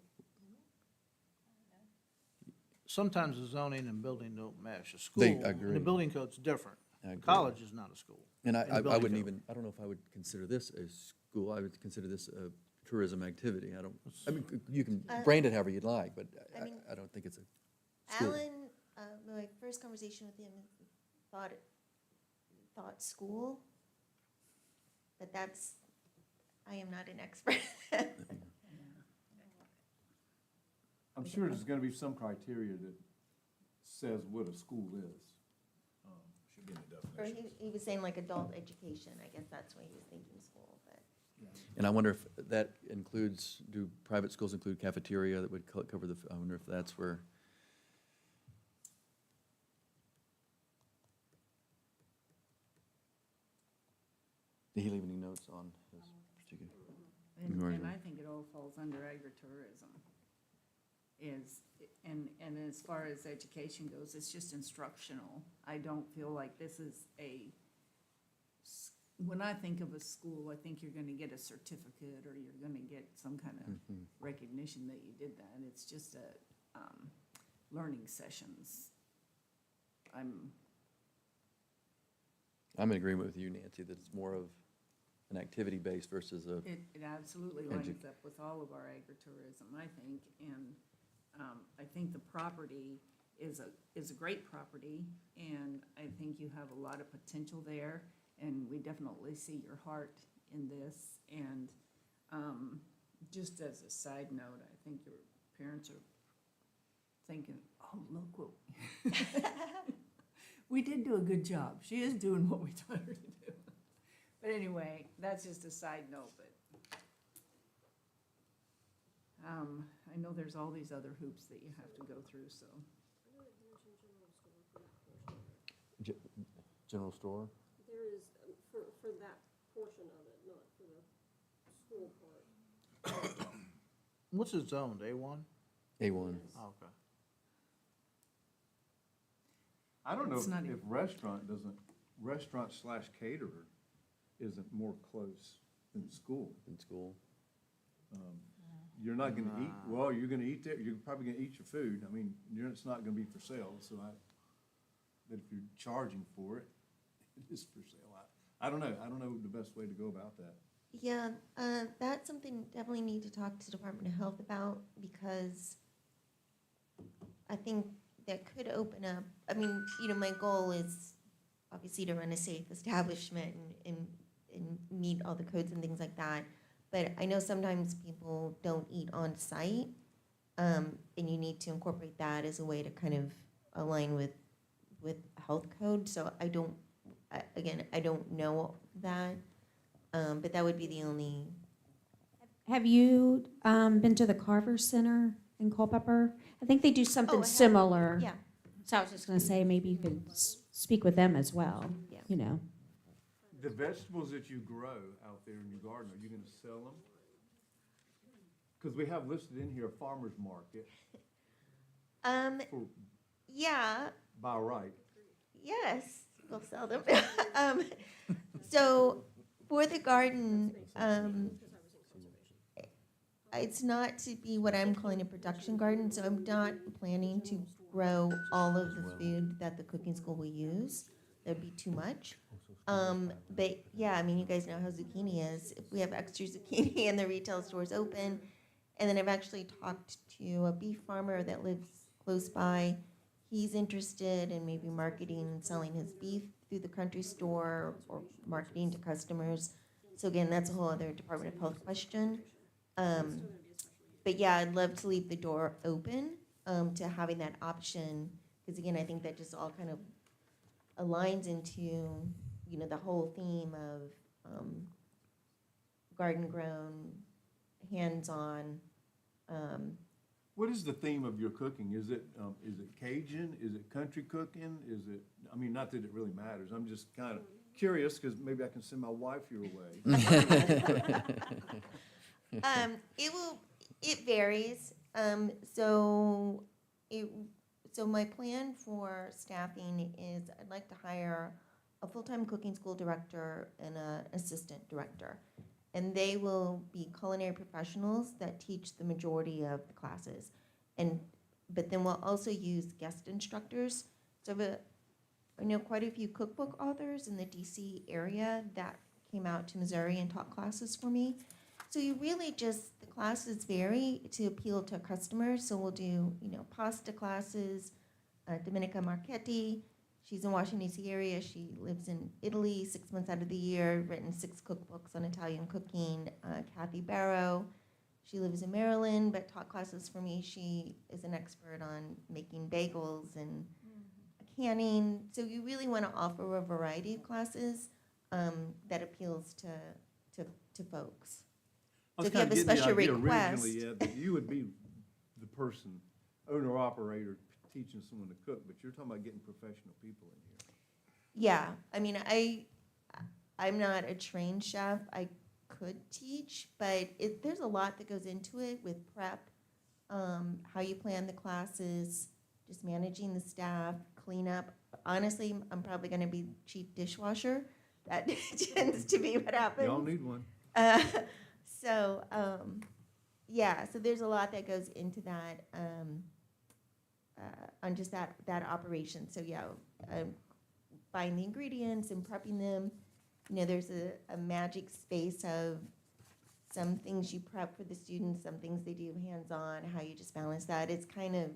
Sometimes the zoning and building don't mesh. A school, They and the agree. building code's different. I agree. College is not a school. And in the I building wouldn't code. even, I don't know if I would consider this a school. I would consider this a tourism activity. I mean, you can brand it however you'd like, but I mean, I don't think it's a school. Alan, my first conversation with him, thought school, but I am not an expert. I'm sure there's gonna be some criteria that says what a school is. Should be in the Or definition. he was saying like adult education, I guess that's what he was thinking school, but. And I wonder if that includes, do private schools include cafeteria that would cover the, I wonder if that's where. Did he leave any notes on his particular? And I think it all falls under agritourism. And as far as education goes, it's just instructional. I don't feel like this is when I think of a school, I think you're gonna get a certificate or you're gonna get some kind of recognition that you did that. It's just learning sessions. I'm in agreement with you, Nancy, that it's more of an activity base versus a, It absolutely lines up with all of our agritourism, I think, and I think the property is a great property, and I think you have a lot of potential there, and we definitely see your heart in this, and just as a side note, I think your parents are thinking, oh, look what, we did do a good job. She is doing what we taught her to do. But anyway, that's just a side note, but I know there's all these other hoops that you have to go through, so. general store? There is, for that portion of it, not for the school part. What's it zoned, A1? A1. Oh, okay. I don't know It's not if restaurant slash caterer isn't more close than school. In school. You're not gonna eat, well, you're gonna eat there, you're probably gonna eat your food. I mean, it's not gonna be for sale, but if you're charging for it, it is for sale. I don't know the best way to go about that. Yeah, that's something definitely need to talk to Department of Health about, because I think that could open up, I mean, my goal is obviously to run a safe establishment and meet all the codes and things like that. But I know sometimes people don't eat on site, and you need to incorporate that as a way to kind of align with health code. So I don't know that, but that would be the only. Have you been to the Carver Center in Culpeper? I think they do something I have. similar. Yeah. So I was just gonna say, maybe you could speak with them as well, Yeah. you know. The vegetables that you grow out there in your garden, are you gonna sell them? Because we have listed in here a farmer's market for Yeah, by right. yes, we'll sell them. So for the garden, it's not to be what I'm calling a production garden, so I'm not planning to grow all of the food that the cooking school will use. That'd be too much. But yeah, I mean, you guys know how zucchini is. If we have extra zucchini and the retail store's open, and then I've actually talked to a beef farmer that lives close by. He's interested in maybe marketing and selling his beef through the country store or marketing to customers. So again, that's a whole other Department of Health question. But yeah, I'd love to leave the door open to having that option, because again, I think that just all kind of aligns into, the whole theme of garden grown, hands-on. What is the theme of your cooking? Is it Cajun? Is it country cooking? Is it, I mean, not that it really matters. I'm just kind of curious, because maybe I can send my wife your way. It varies. So my plan for staffing is I'd like to hire a full-time cooking school director and an assistant director. And they will be culinary professionals that teach the majority of the classes. But then we'll also use guest instructors. So I know quite a few cookbook authors in the DC area that came out to Missouri and taught classes for me. So you really just, the classes vary to appeal to customers. So we'll do, pasta classes. Domenica Marchetti, she's in Washington DC area. She lives in Italy 6 months out of the year, written 6 cookbooks on Italian cooking. Kathy Barrow, she lives in Maryland, but taught classes for me. She is an expert on making bagels and canning. So you really want to offer a variety of classes that appeals to to folks. I So was if you have kinda a getting the special idea request, originally, yeah, that you would be the person, owner operator, teaching someone to cook, but you're talking about getting professional people in here. yeah, I mean, I'm not a trained chef. I could teach, but there's a lot that goes into it with prep, how you plan the classes, just managing the staff, cleanup. Honestly, I'm probably gonna be chief dishwasher. That tends to be what happens. Y'all need one. Uh, so, yeah, so there's a lot that goes into that, on just that operation. So, yeah, buying the ingredients and prepping them. You know, there's a magic space of some things you prep for the students, some things they do hands-on, how you just balance that. It's kind of,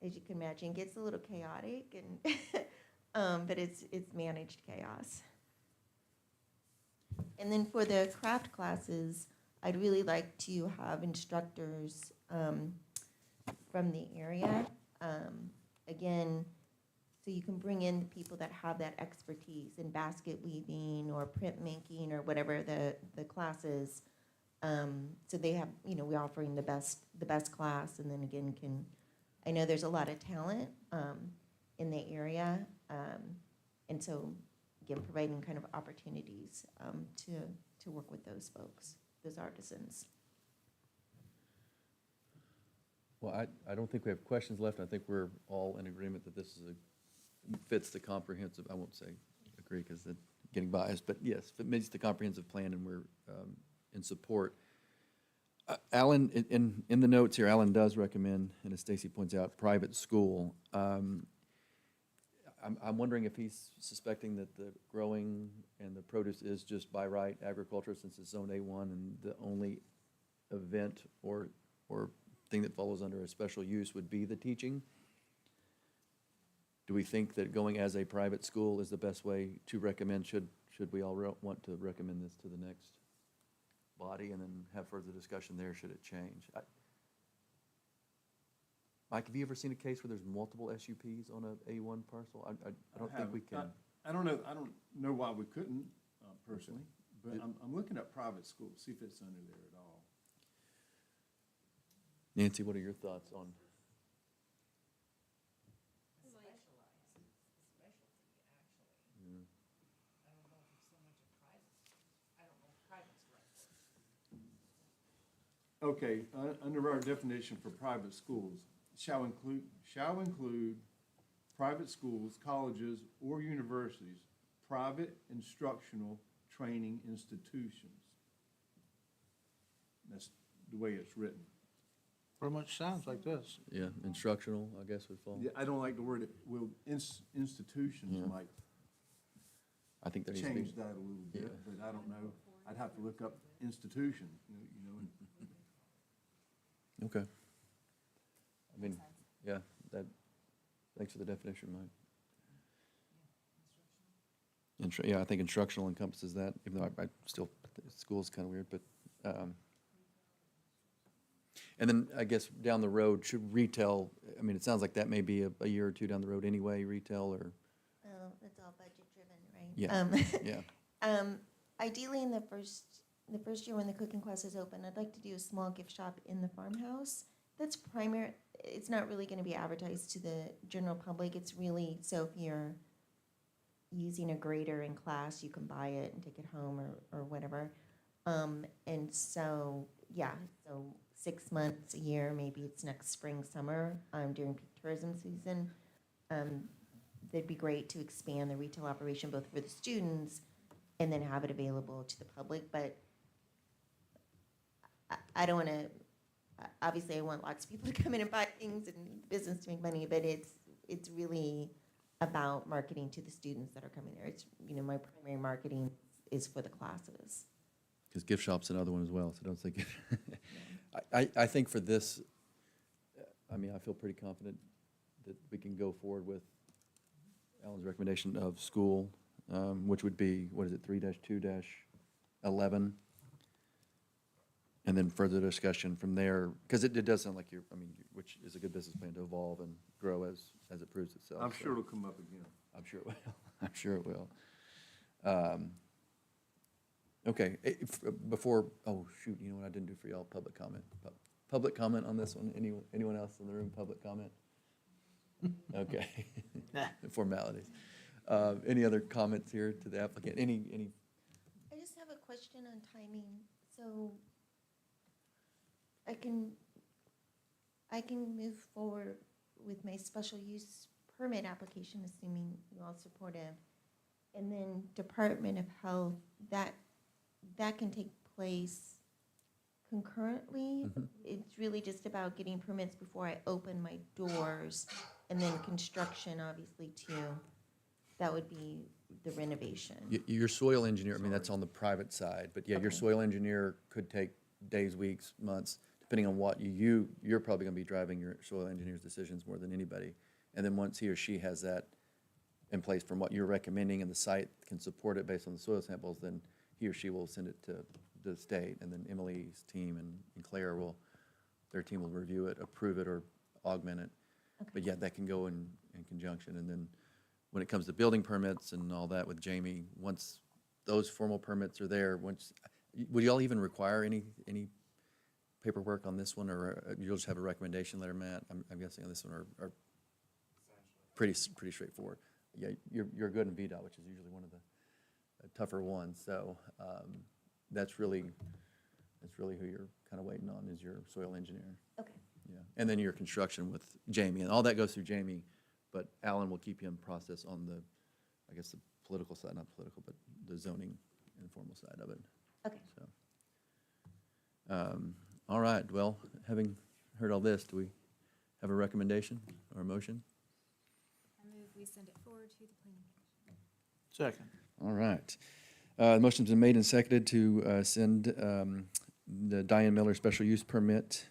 as you can imagine, gets a little chaotic and, but it's managed chaos. And then for the craft classes, I'd really like to have instructors from the area. Again, so you can bring in the people that have that expertise in basket weaving or printmaking or whatever the class is. So they have, you know, we're offering the best class, and then again I know there's a lot of talent in the area, and so again, providing kind of opportunities to work with those folks, those artisans. Well, I don't think we have questions left. I think we're all in agreement that this is fits the comprehensive, I won't say agree because it's getting biased, but yes, if it meets the comprehensive plan and we're in support. Alan, in the notes here, Alan does recommend, and as Stacy points out, private school. I'm wondering if he's suspecting that the growing and the produce is just by right agriculture since it's zone A1 and the only event or thing that follows under a special use would be the teaching. Do we think that going as a private school is the best way to recommend? Should we all want to recommend this to the next body and then have further discussion there, should it change? Mike, have you ever seen a case where there's multiple SUPs on a A1 parcel? I don't think we can. I don't know why we couldn't, personally, but I'm looking at private schools, see if it's under there at all. Nancy, what are your thoughts on? Okay, under our definition for private schools, shall include private schools, colleges, or universities, private instructional training institutions. That's the way it's written. Pretty much sounds like this. Yeah, instructional, I guess would fall. Yeah, I don't like the word, institutions Yeah. might I think there needs to be. change that a little bit, Yeah. but I don't know. I'd have to look up institution, you know. Okay. I mean, yeah, thanks for the definition, Mike. Yeah, I think instructional encompasses that, even though I still, school's kind of weird, but, and then I guess down the road, should retail, I mean, it sounds like that may be a year or two down the road anyway, retail or, Oh, that's all budget driven, right? yeah, yeah. Ideally, in the first year when the cooking class is open, I'd like to do a small gift shop in the farmhouse. That's primary, it's not really gonna be advertised to the general public. It's really, so if you're using a grater in class, you can buy it and take it home or whatever. And so, yeah, so 6 months, a year, maybe it's next spring, summer, during peak tourism season. That'd be great to expand the retail operation both for the students and then have it available to the public, but I don't wanna, obviously I want lots of people to come in and buy things and business to make money, but it's really about marketing to the students that are coming there. It's, you know, my primary marketing is for the classes. Because gift shop's another one as well, so don't think. I think for this, I mean, I feel pretty confident that we can go forward with Alan's recommendation of school, which would be, what is it, 3-2-11? And then further discussion from there, because it does sound like you're, I mean, which is a good business plan to evolve and grow as it proves itself. I'm so sure it'll come up again. I'm sure it will. I'm sure it will. Okay, before, oh, shoot, you know what I didn't do for y'all, public comment. Public comment on this one, anyone else in the room, public comment? Okay, formalities. Any other comments here to the applicant? Any, I just have a question on timing. So I can move forward with my special use permit application, assuming you all support it. And then Department of Health, that can take place concurrently. It's really just about getting permits before I open my doors, and then construction, obviously, too. That would be the renovation. your soil engineer, I mean, that's on the private side, but yeah, your Okay. soil engineer could take days, weeks, months, depending on what you're probably gonna be driving your soil engineer's decisions more than anybody. And then once he or she has that in place from what you're recommending and the site can support it based on the soil samples, then he or she will send it to the state, and then Emily's team and Claire their team will review it, approve it, or augment it. But yeah, that can go in conjunction, and then when it comes to building permits and all that with Jamie, once those formal permits are there, would y'all even require any paperwork on this one, or you'll just have a recommendation letter, Matt? I'm guessing on this one are pretty straightforward. Yeah, you're good in VDOT, which is usually one of the tougher ones, so that's really who you're kind of waiting on, is your soil engineer. Okay. Yeah, and then your construction with Jamie, and all that goes through Jamie, but Alan will keep you in process on the, I guess, the political side, not political, but the zoning informal side of it, Okay. so. All right, well, having heard all this, do we have a recommendation or a motion? I move we send it forward to the planning commission. Second. All right. The motion's been made and seconded to send the Diane Miller special use permit,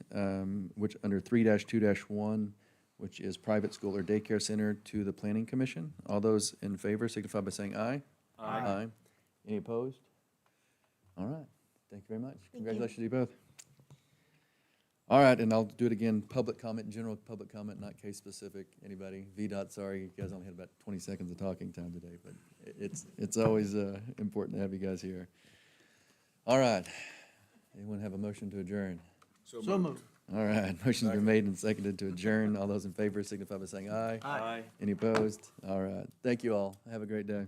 which under 3-2-1, which is private school or daycare center, to the planning commission. All those in favor signify by saying aye. Aye. Any opposed? All right. Thank you very much. you. Congratulations to you both. All right, and I'll do it again. Public comment, general public comment, not case specific. Anybody? VDOT, sorry, you guys only had about 20 seconds of talking time today, but it's always important to have you guys here. All right. Anyone have a motion to adjourn? So moved. All right, motion's been made and seconded to adjourn. All those in favor signify by saying aye. Aye. Any opposed? All right. Thank you all. Have a great day.